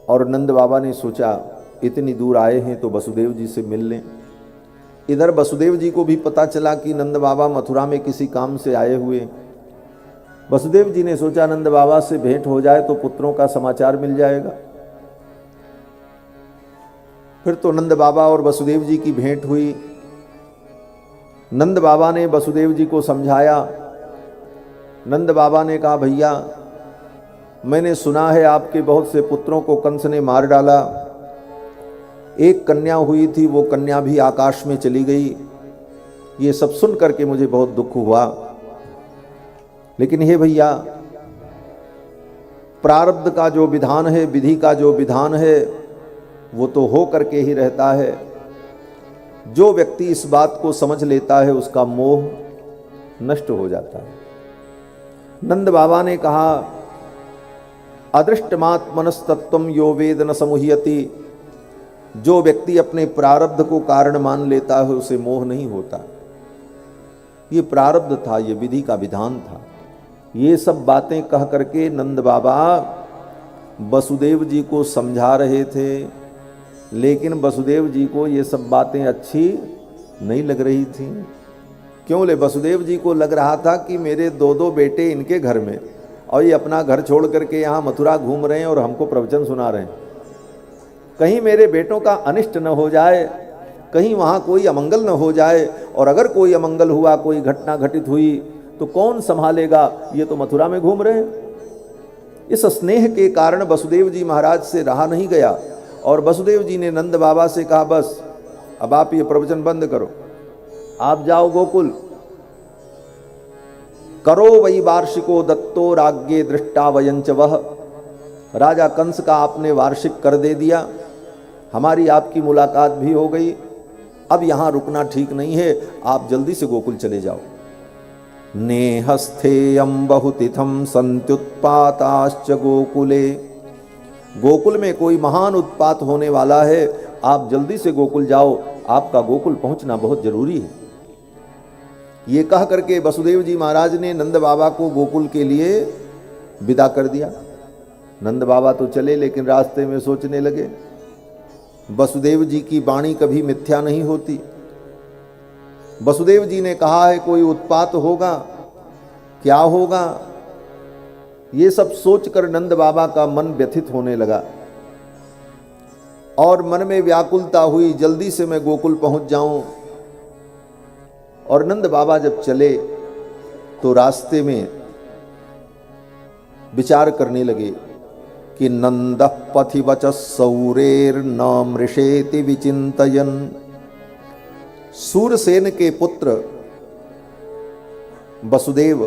और नंद बाबा ने सोचा, इतनी दूर आए हैं तो वसुदेव जी से मिल लें। इधर वसुदेव जी को भी पता चला कि नंद बाबा मथुरा में किसी काम से आए हुए। वसुदेव जी ने सोचा, नंद बाबा से भेंट हो जाए तो पुत्रों का समाचार मिल जाएगा। फिर तो नंद बाबा और वसुदेव जी की भेंट हुई। नंद बाबा ने वसुदेव जी को समझाया। नंद बाबा ने कहा, भैया मैंने सुना है आपके बहुत से पुत्रों को कंस ने मार डाला। एक कन्या हुई थी, वो कन्या भी आकाश में चली गई। ये सब सुन करके मुझे बहुत दुख हुआ। लेकिन हे भैया, प्रारब्ध का जो विधान है, विधि का जो विधान है, वो तो हो करके ही रहता है। जो व्यक्ति इस बात को समझ लेता है उसका मोह नष्ट हो जाता है। नंद बाबा ने कहा, अदृष्टमात्मनस्तत्वम यो वेद न समुह्यति। जो व्यक्ति अपने प्रारब्ध को कारण मान लेता है उसे मोह नहीं होता। ये प्रारब्ध था, ये विधि का विधान था। ये सब बातें कह करके नंद बाबा वसुदेव जी को समझा रहे थे, लेकिन वसुदेव जी को ये सब बातें अच्छी नहीं लग रही थी। क्यों? ले वसुदेव जी को लग रहा था कि मेरे दो दो बेटे इनके घर में, और ये अपना घर छोड़ करके यहाँ मथुरा घूम रहे हैं और हमको प्रवचन सुना रहे हैं। कहीं मेरे बेटों का अनिष्ट न हो जाए, कहीं वहाँ कोई अमंगल न हो जाए, और अगर कोई अमंगल हुआ, कोई घटना घटित हुई तो कौन संभालेगा? ये तो मथुरा में घूम रहे हैं। इस स्नेह के कारण वसुदेव जी महाराज से रहा नहीं गया, और वसुदेव जी ने नंद बाबा से कहा, बस अब आप ये प्रवचन बंद करो, आप जाओ गोकुल, करो वही वार्षिको दत्तो राज्ञे दृष्टा वयंच वह। राजा कंस का आपने वार्षिक कर दे दिया, हमारी आपकी मुलाकात भी हो गई, अब यहाँ रुकना ठीक नहीं है, आप जल्दी से गोकुल चले जाओ। नेहस्थेयं बहुतिथं सन्त्युत्पाताश्च गोकुले। गोकुल में कोई महान उत्पात होने वाला है, आप जल्दी से गोकुल जाओ, आपका गोकुल पहुंचना बहुत जरूरी है। ये कह करके वसुदेव जी महाराज ने नंद बाबा को गोकुल के लिए विदा कर दिया। नंद बाबा तो चले, लेकिन रास्ते में सोचने लगे, वसुदेव जी की वाणी कभी मिथ्या नहीं होती। वसुदेव जी ने कहा है कोई उत्पात होगा, क्या होगा? ये सब सोचकर नंद बाबा का मन व्यथित होने लगा और मन में व्याकुलता हुई, जल्दी से मैं गोकुल पहुंच जाऊं। और नंद बाबा जब चले तो रास्ते में विचार करने लगे कि नंदः पथि वच सौरेर न मृषेति विचिंतयन। सूरसेन के पुत्र वसुदेव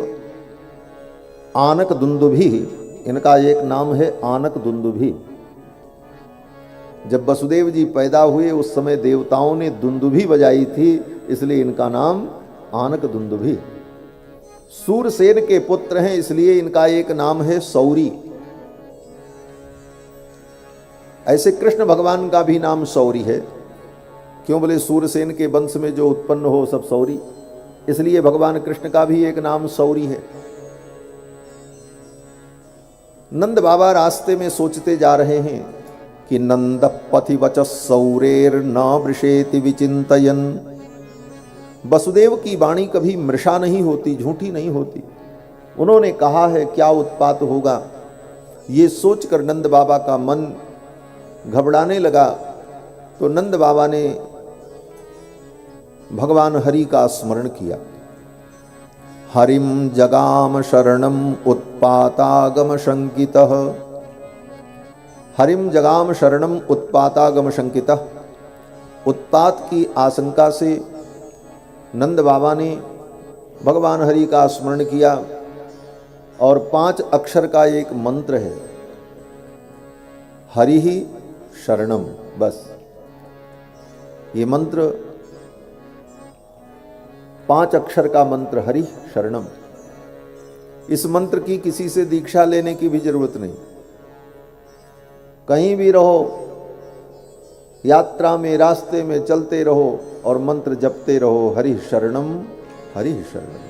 आनक दुंदुभी, इनका एक नाम है आनक दुंदुभी। जब वसुदेव जी पैदा हुए उस समय देवताओं ने दुंदुभी बजाई थी, इसलिए इनका नाम आनक दुंदुभी। सूरसेन के पुत्र हैं, इसलिए इनका एक नाम है सौरी। ऐसे कृष्ण भगवान का भी नाम सौरी है। क्यों? बोले सूरसेन के वंश में जो उत्पन्न हो सब सौरी, इसलिए भगवान कृष्ण का भी एक नाम सौरी है। नंद बाबा रास्ते में सोचते जा रहे हैं कि नंद पथि वच सौरेर न वृषेति विचिंतयन। वसुदेव की वाणी कभी मृषा नहीं होती, झूठी नहीं होती। उन्होंने कहा है क्या उत्पात होगा, ये सोचकर नंद बाबा का मन घबराने लगा। तो नंद बाबा ने भगवान हरि का स्मरण किया। हरिम जगाम शरणम उत्पातागम शंकितः। हरिम जगाम शरणम उत्पातागम शंकितः। उत्पात की आशंका से नंद बाबा ने भगवान हरि का स्मरण किया और 5 अक्षर का एक मंत्र है, हरि ही शरणम। बस ये मंत्र 5 अक्षर का मंत्र, हरि शरणम। इस मंत्र की किसी से दीक्षा लेने की भी जरूरत नहीं। कहीं भी रहो, यात्रा में, रास्ते में चलते रहो और मंत्र जपते रहो, हरि शरणम, हरि शरणम,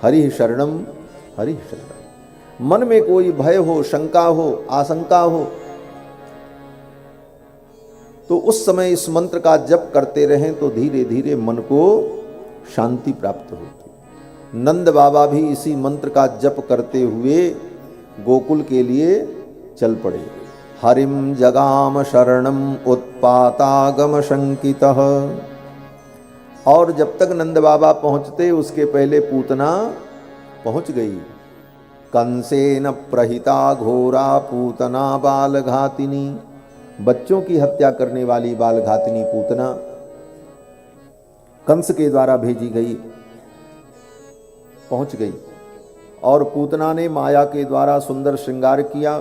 हरि शरणम, हरि शरणम। मन में कोई भय हो, शंका हो, आशंका हो तो उस समय इस मंत्र का जप करते रहें तो धीरे धीरे मन को शांति प्राप्त होती। नंद बाबा भी इसी मंत्र का जप करते हुए गोकुल के लिए चल पड़े। हरिम जगाम शरणम उत्पातागम शंकितः। और जब तक नंद बाबा पहुंचते उसके पहले पूतना पहुंच गई। कंसेन प्रहिता घोरा पूतना बालघातिनी। बच्चों की हत्या करने वाली बालघातिनी पूतना कंस के द्वारा भेजी गई, पहुंच गई और पूतना ने माया के द्वारा सुंदर श्रृंगार किया।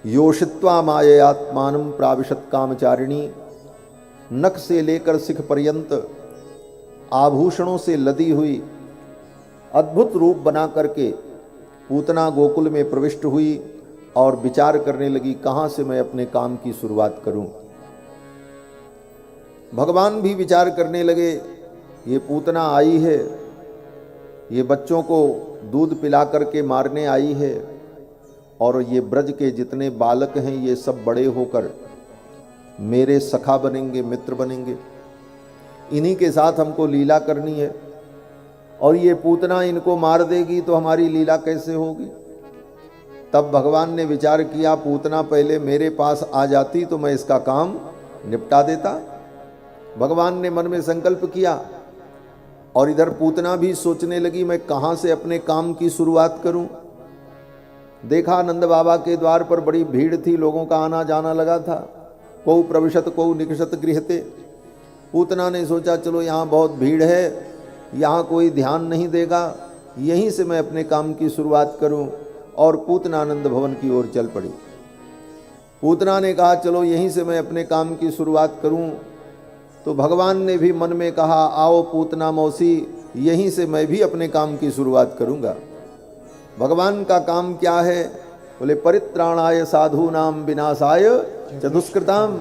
योषित्वा माययात्मानं प्राविशत कामचारिणी, नख से लेकर शिख पर्यंत आभूषणों से लदी हुई अद्भुत रूप बना करके पूतना गोकुल में प्रविष्ट हुई और विचार करने लगी कहाँ से मैं अपने काम की शुरुआत करूं। भगवान भी विचार करने लगे, ये पूतना आई है, ये बच्चों को दूध पिला करके मारने आई है और ये ब्रज के जितने बालक हैं ये सब बड़े होकर मेरे सखा बनेंगे, मित्र बनेंगे, इन्हीं के साथ हमको लीला करनी है और ये पूतना इनको मार देगी तो हमारी लीला कैसे होगी। तब भगवान ने विचार किया, पूतना पहले मेरे पास आ जाती तो मैं इसका काम निपटा देता। भगवान ने मन में संकल्प किया और इधर पूतना भी सोचने लगी मैं कहाँ से अपने काम की शुरुआत करूं। देखा नंद बाबा के द्वार पर बड़ी भीड़ थी, लोगों का आना जाना लगा था, को प्रविशत को निकषत गृहते। पूतना ने सोचा चलो यहाँ बहुत भीड़ है, यहाँ कोई ध्यान नहीं देगा, यहीं से मैं अपने काम की शुरुआत करूं और पूतना नंद भवन की ओर चल पड़ी। पूतना ने कहा चलो यहीं से मैं अपने काम की शुरुआत करूं, तो भगवान ने भी मन में कहा आओ पूतना मौसी, यहीं से मैं भी अपने काम की शुरुआत करूंगा। भगवान का काम क्या है? बोले परित्राणाय साधूनाम विनाशाय च दुष्कृताम,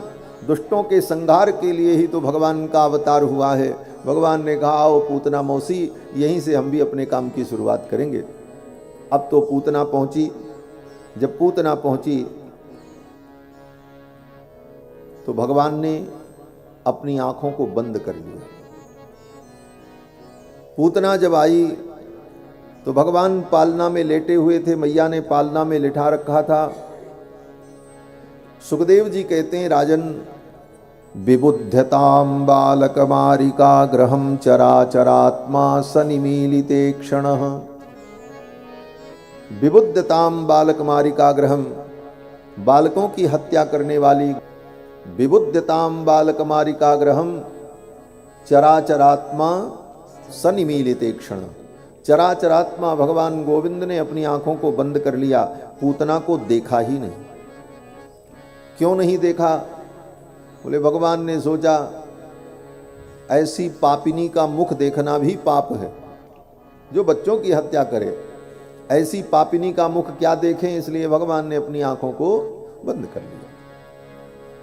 दुष्टों के संहार के लिए ही तो भगवान का अवतार हुआ है। भगवान ने कहा आओ पूतना मौसी, यहीं से हम भी अपने काम की शुरुआत करेंगे। अब तो पूतना पहुंची। जब पूतना पहुंची तो भगवान ने अपनी आंखों को बंद कर लिया। पूतना जब आई तो भगवान पालना में लेटे हुए थे, मैया ने पालना में लिटा रखा था। सुखदेव जी कहते हैं राजन, विबुध्यतां बालकमारिका ग्रहं चराचरात्मा सनिमीलिते क्षणः। विबुध्यतां बालकमारिका ग्रहं, बालकों की हत्या करने वाली, विबुध्यतां बालकमारिका ग्रहं चराचरात्मा सनिमीलिते क्षण। चराचरात्मा भगवान गोविंद ने अपनी आंखों को बंद कर लिया, पूतना को देखा ही नहीं। क्यों नहीं देखा? बोले भगवान ने सोचा ऐसी पापिनी का मुख देखना भी पाप है, जो बच्चों की हत्या करे। ऐसी पापिनी का मुख क्या देखें, इसलिए भगवान ने अपनी आंखों को बंद कर लिया।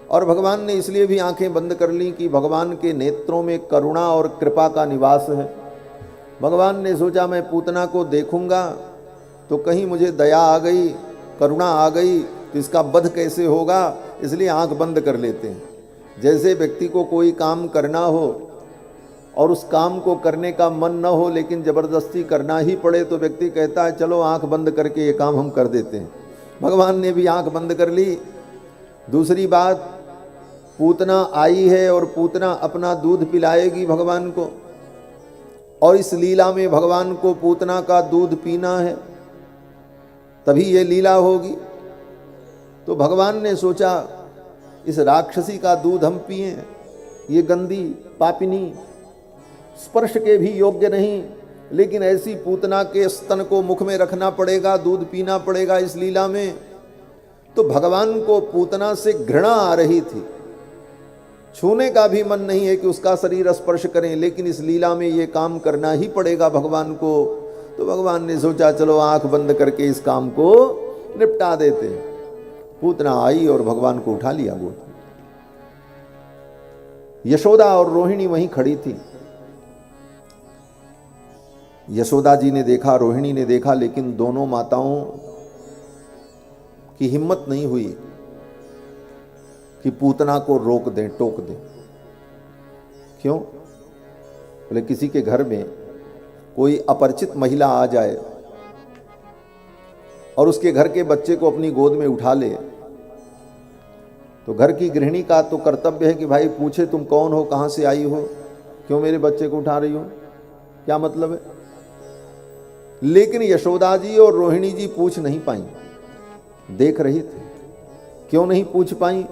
और भगवान ने इसलिए भी आंखें बंद कर ली कि भगवान के नेत्रों में करुणा और कृपा का निवास है। भगवान ने सोचा मैं पूतना को देखूंगा तो कहीं मुझे दया आ गई, करुणा आ गई तो इसका वध कैसे होगा, इसलिए आंख बंद कर लेते हैं। जैसे व्यक्ति को कोई काम करना हो और उस काम को करने का मन न हो लेकिन ज़बरदस्ती करना ही पड़े तो व्यक्ति कहता है चलो आंख बंद करके ये काम हम कर देते हैं। भगवान ने भी आंख बंद कर ली। दूसरी बात, पूतना आई है और पूतना अपना दूध पिलाएगी भगवान को, और इस लीला में भगवान को पूतना का दूध पीना है, तभी ये लीला होगी। तो भगवान ने सोचा इस राक्षसी का दूध हम पिए, ये गंदी पापिनी, स्पर्श के भी योग्य नहीं, लेकिन ऐसी पूतना के स्तन को मुख में रखना पड़ेगा, दूध पीना पड़ेगा इस लीला में। तो भगवान को पूतना से घृणा आ रही थी, छूने का भी मन नहीं है कि उसका शरीर स्पर्श करें, लेकिन इस लीला में ये काम करना ही पड़ेगा भगवान को। तो भगवान ने सोचा चलो आंख बंद करके इस काम को निपटा देते हैं। पूतना आई और भगवान को उठा लिया गोद में। यशोदा और रोहिणी वहीं खड़ी थी। यशोदा जी ने देखा, रोहिणी ने देखा, लेकिन दोनों माताओं की हिम्मत नहीं हुई कि पूतना को रोक दें, टोक दें। क्यों? बोले किसी के घर में कोई अपरिचित महिला आ जाए और उसके घर के बच्चे को अपनी गोद में उठा ले, तो घर की गृहिणी का तो कर्तव्य है कि भाई पूछे तुम कौन हो, कहाँ से आई हो, क्यों मेरे बच्चे को उठा रही हो, क्या मतलब है। लेकिन यशोदा जी और रोहिणी जी पूछ नहीं पाई, देख रही थी। क्यों नहीं पूछ पाई?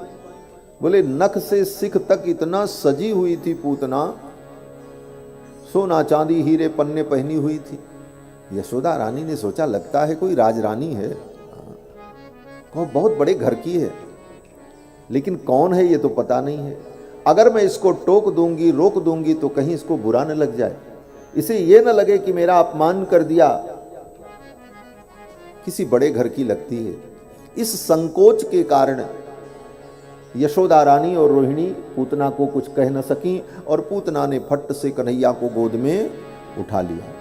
बोले नख से सिख तक इतना सजी हुई थी पूतना सोना चांदी हीरे पन्ने पहनी हुई थी। यशोदा रानी ने सोचा लगता है कोई राजरानी है, कौन बहुत बड़े घर की है, लेकिन कौन है ये तो पता नहीं है। अगर मैं इसको टोक दूंगी, रोक दूंगी तो कहीं इसको बुरा न लग जाए, इसे ये न लगे कि मेरा अपमान कर दिया, किसी बड़े घर की लगती है। इस संकोच के कारण यशोदा रानी और रोहिणी पूतना को कुछ कह न सकी और पूतना ने फट से कन्हैया को गोद में उठा लिया।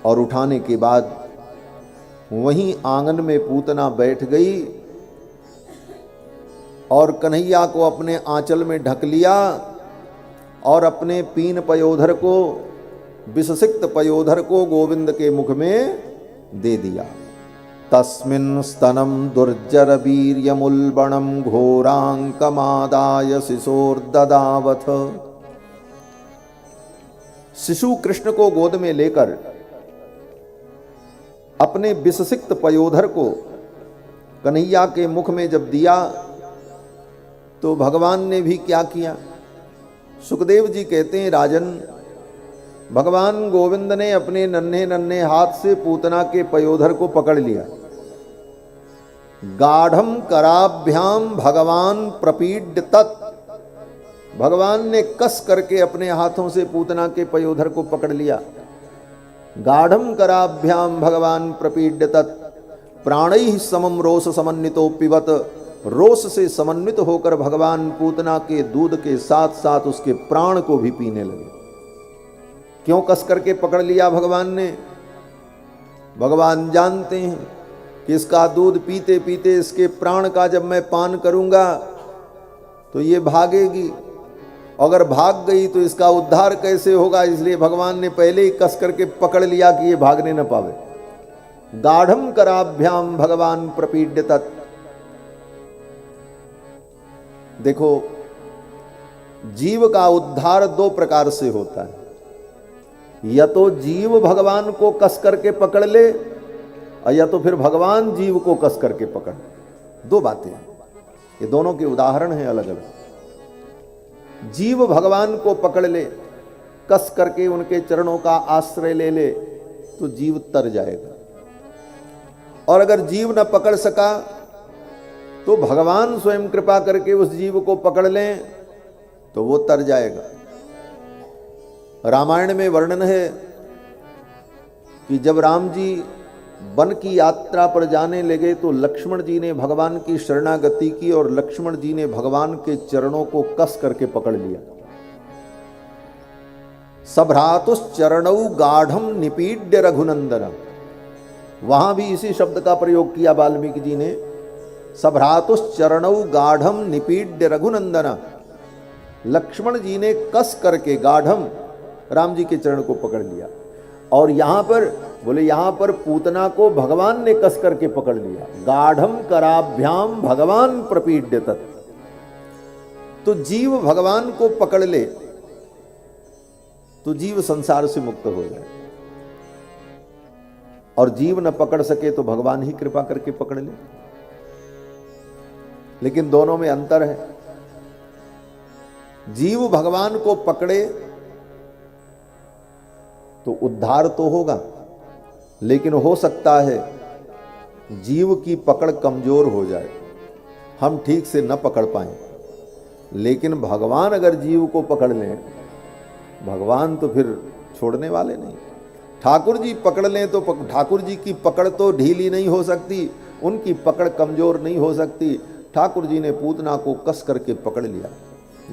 और उठाने के बाद वहीं आंगन में पूतना बैठ गई और कन्हैया को अपने आंचल में ढक लिया और अपने पीन पयोधर को, विषसिक्त पयोधर को गोविंद के मुख में दे दिया। तस्मिन् स्तनं दुर्जर वीर्यमुल्बणं घोरांकमादाय शिशोर्ददावथ। शिशु कृष्ण को गोद में लेकर अपने विषसिक्त पयोधर को कन्हैया के मुख में जब दिया तो भगवान ने भी क्या किया। सुखदेव जी कहते हैं, राजन, भगवान गोविंद ने अपने नन्हे नन्हे हाथ से पूतना के पयोधर को पकड़ लिया। गाढ़म कराभ्याम भगवान प्रपीड्य तत्। भगवान ने कस करके अपने हाथों से पूतना के पयोधर को पकड़ लिया। गाढ़म कराभ्याम भगवान प्रपीड्य तत् प्राणैः समम रोष समन्वितो पिबत। रोष से समन्वित होकर भगवान पूतना के दूध के साथ साथ उसके प्राण को भी पीने लगे। क्यों कस करके पकड़ लिया भगवान ने? भगवान जानते हैं कि इसका दूध पीते पीते इसके प्राण का जब मैं पान करूंगा तो ये भागेगी, अगर भाग गई तो इसका उद्धार कैसे होगा, इसलिए भगवान ने पहले ही कस करके पकड़ लिया कि ये भागने न पावे। गाढ़म कराभ्याम भगवान प्रपीड्य तत्। देखो, जीव का उद्धार दो प्रकार से होता है, या तो जीव भगवान को कस करके पकड़ ले और या तो फिर भगवान जीव को कस करके पकड़। दो बातें, ये दोनों के उदाहरण हैं अलग अलग। जीव भगवान को पकड़ ले, कस करके उनके चरणों का आश्रय ले ले तो जीव तर जाएगा, और अगर जीव न पकड़ सका तो भगवान स्वयं कृपा करके उस जीव को पकड़ लें तो वो तर जाएगा। रामायण में वर्णन है कि जब राम जी वन की यात्रा पर जाने लगे तो लक्ष्मण जी ने भगवान की शरणागति की और लक्ष्मण जी ने भगवान के चरणों को कस करके पकड़ लिया। सभ्रातुश्चरणौ गाढ़म निपीड्य रघुनंदन। वहां भी इसी शब्द का प्रयोग किया वाल्मीकि जी ने। सभ्रातुश्चरणौ गाढ़म निपीड्य रघुनंदन। लक्ष्मण जी ने कस करके गाढ़म राम जी के चरण को पकड़ लिया, और यहां पर बोले यहां पर पूतना को भगवान ने कस करके पकड़ लिया। गाढ़म कराभ्याम भगवान प्रपीड्य तत्। तो जीव भगवान को पकड़ ले तो जीव संसार से मुक्त हो जाए, और जीव न पकड़ सके तो भगवान ही कृपा करके पकड़ ले। लेकिन दोनों में अंतर है। जीव भगवान को पकड़े तो उद्धार तो होगा, लेकिन हो सकता है जीव की पकड़ कमजोर हो जाए, हम ठीक से न पकड़ पाएं। लेकिन भगवान अगर जीव को पकड़ लें, भगवान तो फिर छोड़ने वाले नहीं। ठाकुर जी पकड़ लें तो ठाकुर जी की पकड़ तो ढीली नहीं हो सकती, उनकी पकड़ कमजोर नहीं हो सकती। ठाकुर जी ने पूतना को कस करके पकड़ लिया।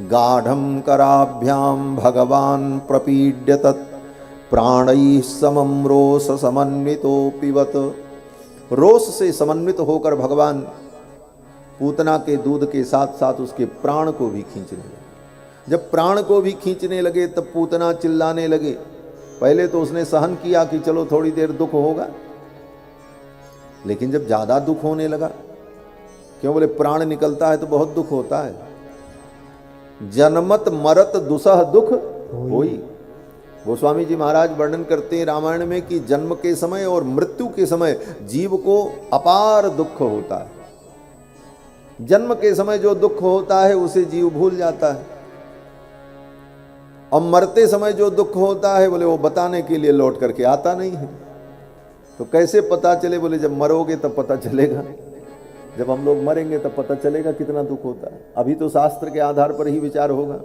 गाढ़म कराभ्याम भगवान प्रपीड्य तत् प्राणैः समम रोष समन्वितो पिबत। रोष से समन्वित होकर भगवान पूतना के दूध के साथ साथ उसके प्राण को भी खींचने लगे। जब प्राण को भी खींचने लगे तब पूतना चिल्लाने लगे। पहले तो उसने सहन किया कि चलो थोड़ी देर दुख होगा, लेकिन जब ज्यादा दुख होने लगा, क्यों बोले प्राण निकलता है तो बहुत दुख होता है। जन्मत मरत दुसह दुख होई। गोस्वामी जी महाराज वर्णन करते हैं रामायण में कि जन्म के समय और मृत्यु के समय जीव को अपार दुख होता है। जन्म के समय जो दुख होता है उसे जीव भूल जाता है, और मरते समय जो दुख होता है बोले वो बताने के लिए लौट करके आता नहीं है। तो कैसे पता चले? बोले जब मरोगे तब पता चलेगा, जब हम लोग मरेंगे तब पता चलेगा कितना दुख होता है। अभी तो शास्त्र के आधार पर ही विचार होगा।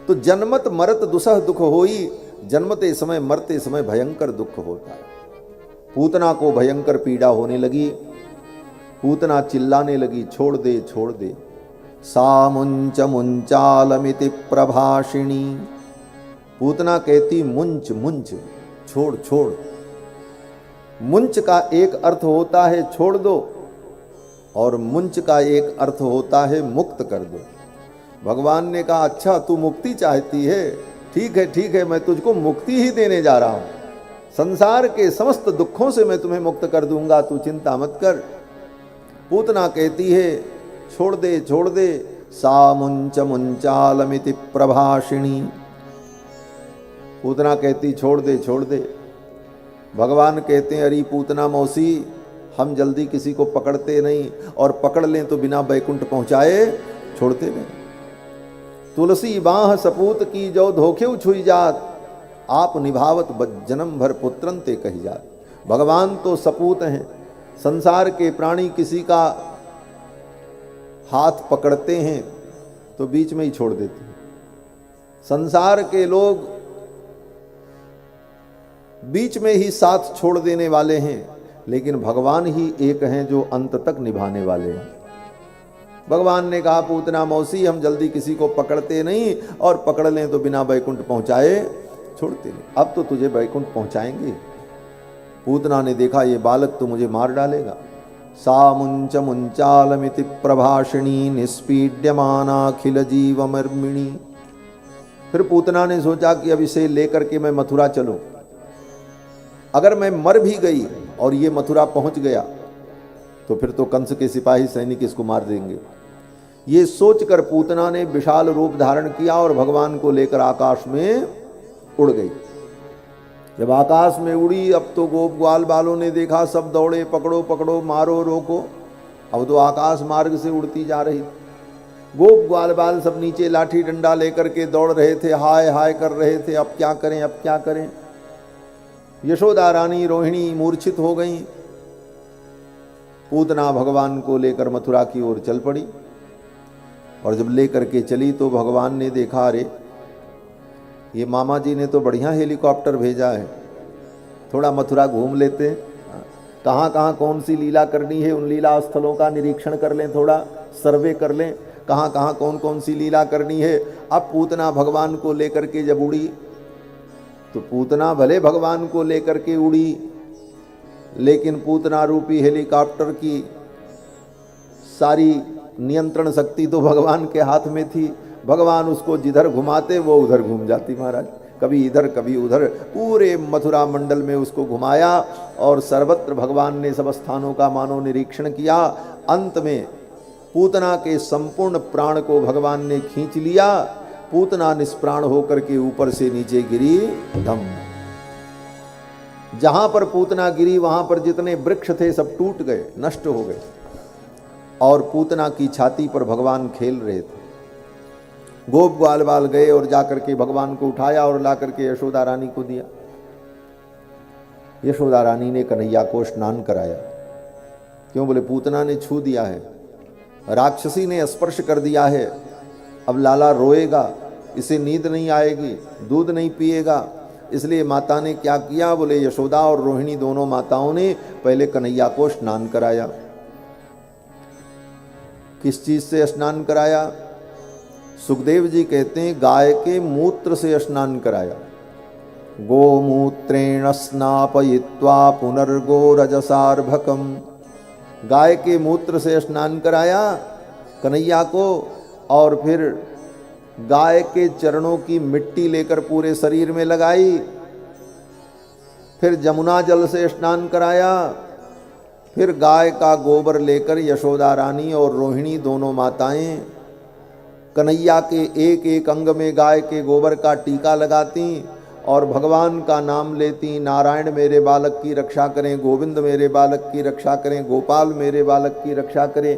तो जन्मत मरत दुसह दुख होई, जन्मते समय मरते समय भयंकर दुख होता है। पूतना को भयंकर पीड़ा होने लगी। पूतना चिल्लाने लगी, छोड़ दे छोड़ दे। सा मुंच मुंचालमिति प्रभाषिणी। पूतना कहती मुंच मुंच, छोड़ छोड़। मुंच का एक अर्थ होता है छोड़ दो, और मुंच का एक अर्थ होता है मुक्त कर दो। भगवान ने कहा अच्छा तू मुक्ति चाहती है, ठीक है, मैं तुझको मुक्ति ही देने जा रहा हूं। संसार के समस्त दुखों से मैं तुम्हें मुक्त कर दूंगा, तू चिंता मत कर। पूतना कहती है छोड़ दे छोड़ दे। सा मुंच मुंचालमिति प्रभाषिणी। पूतना कहती छोड़ दे छोड़ दे। भगवान कहते हैं अरे पूतना मौसी, हम जल्दी किसी को पकड़ते नहीं, और पकड़ लें तो बिना बैकुंठ पहुंचाए छोड़ते नहीं। तुलसी बाह सपूत की जो धोखे छुई जात, आप निभावत जन्म भर पुत्रन ते कही जात। भगवान तो सपूत हैं। संसार के प्राणी किसी का हाथ पकड़ते हैं तो बीच में ही छोड़ देते हैं। संसार के लोग बीच में ही साथ छोड़ देने वाले हैं, लेकिन भगवान ही एक हैं जो अंत तक निभाने वाले हैं। भगवान ने कहा पूतना मौसी, हम जल्दी किसी को पकड़ते नहीं, और पकड़ लें तो बिना बैकुंठ पहुंचाए छोड़ते नहीं। अब तो तुझे बैकुंठ पहुंचाएंगे। पूतना ने देखा ये बालक तो मुझे मार डालेगा। सा मुंच मुंचालमिति प्रभाषिणी निष्पीड्यमानाखिल जीवमर्मिणी। फिर पूतना ने सोचा कि अब इसे लेकर के मैं मथुरा चलूं। अगर मैं मर भी गई और ये मथुरा पहुंच गया तो फिर तो कंस के सिपाही सैनिक इसको मार देंगे। ये सोचकर पूतना ने विशाल रूप धारण किया और भगवान को लेकर आकाश में उड़ गई। जब आकाश में उड़ी, अब तो गोप ग्वाल बालों ने देखा, सब दौड़े, पकड़ो पकड़ो, मारो रोको। अब तो आकाश मार्ग से उड़ती जा रही। गोप ग्वाल बाल सब नीचे लाठी डंडा लेकर के दौड़ रहे थे, हाय हाय कर रहे थे, अब क्या करें अब क्या करें। यशोदा रानी रोहिणी मूर्छित हो गई। पूतना भगवान को लेकर मथुरा की ओर चल पड़ी, और जब लेकर के चली तो भगवान ने देखा अरे ये मामा जी ने तो बढ़िया हेलीकॉप्टर भेजा है, थोड़ा मथुरा घूम लेते हैं, कहाँ कहाँ कौन सी लीला करनी है उन लीला स्थलों का निरीक्षण कर लें, थोड़ा सर्वे कर लें, कहाँ कहाँ कौन कौन सी लीला करनी है। अब पूतना भगवान को लेकर के जब उड़ी तो पूतना भले भगवान को लेकर के उड़ी, लेकिन पूतना रूपी हेलीकॉप्टर की सारी नियंत्रण शक्ति तो भगवान के हाथ में थी। भगवान उसको जिधर घुमाते वो उधर घूम जाती महाराज, कभी इधर कभी उधर, पूरे मथुरा मंडल में उसको घुमाया और सर्वत्र भगवान ने सब स्थानों का मानो निरीक्षण किया। अंत में पूतना के संपूर्ण प्राण को भगवान ने खींच लिया। पूतना निष्प्राण होकर के ऊपर से नीचे गिरी धम। जहां पर पूतना गिरी वहां पर जितने वृक्ष थे सब टूट गए, नष्ट हो गए, और पूतना की छाती पर भगवान खेल रहे थे। गोप ग्वाल बाल गए और जाकर के भगवान को उठाया और लाकर के यशोदा रानी को दिया। यशोदा रानी ने कन्हैया को स्नान कराया। क्यों? बोले पूतना ने छू दिया है, राक्षसी ने स्पर्श कर दिया है, अब लाला रोएगा, इसे नींद नहीं आएगी, दूध नहीं पिएगा। इसलिए माता ने क्या किया? बोले यशोदा और रोहिणी दोनों माताओं ने पहले कन्हैया को स्नान कराया। किस चीज से स्नान कराया? सुखदेव जी कहते हैं गाय के मूत्र से स्नान कराया। गोमूत्रेण स्नापयित्वा पुनर्गोरजसार्भकम। गाय के मूत्र से स्नान कराया कन्हैया को, और फिर गाय के चरणों की मिट्टी लेकर पूरे शरीर में लगाई। फिर जमुना जल से स्नान कराया। फिर गाय का गोबर लेकर यशोदा रानी और रोहिणी दोनों माताएं कन्हैया के एक एक अंग में गाय के गोबर का टीका लगाती और भगवान का नाम लेती। नारायण मेरे बालक की रक्षा करें, गोविंद मेरे बालक की रक्षा करें, गोपाल मेरे बालक की रक्षा करें।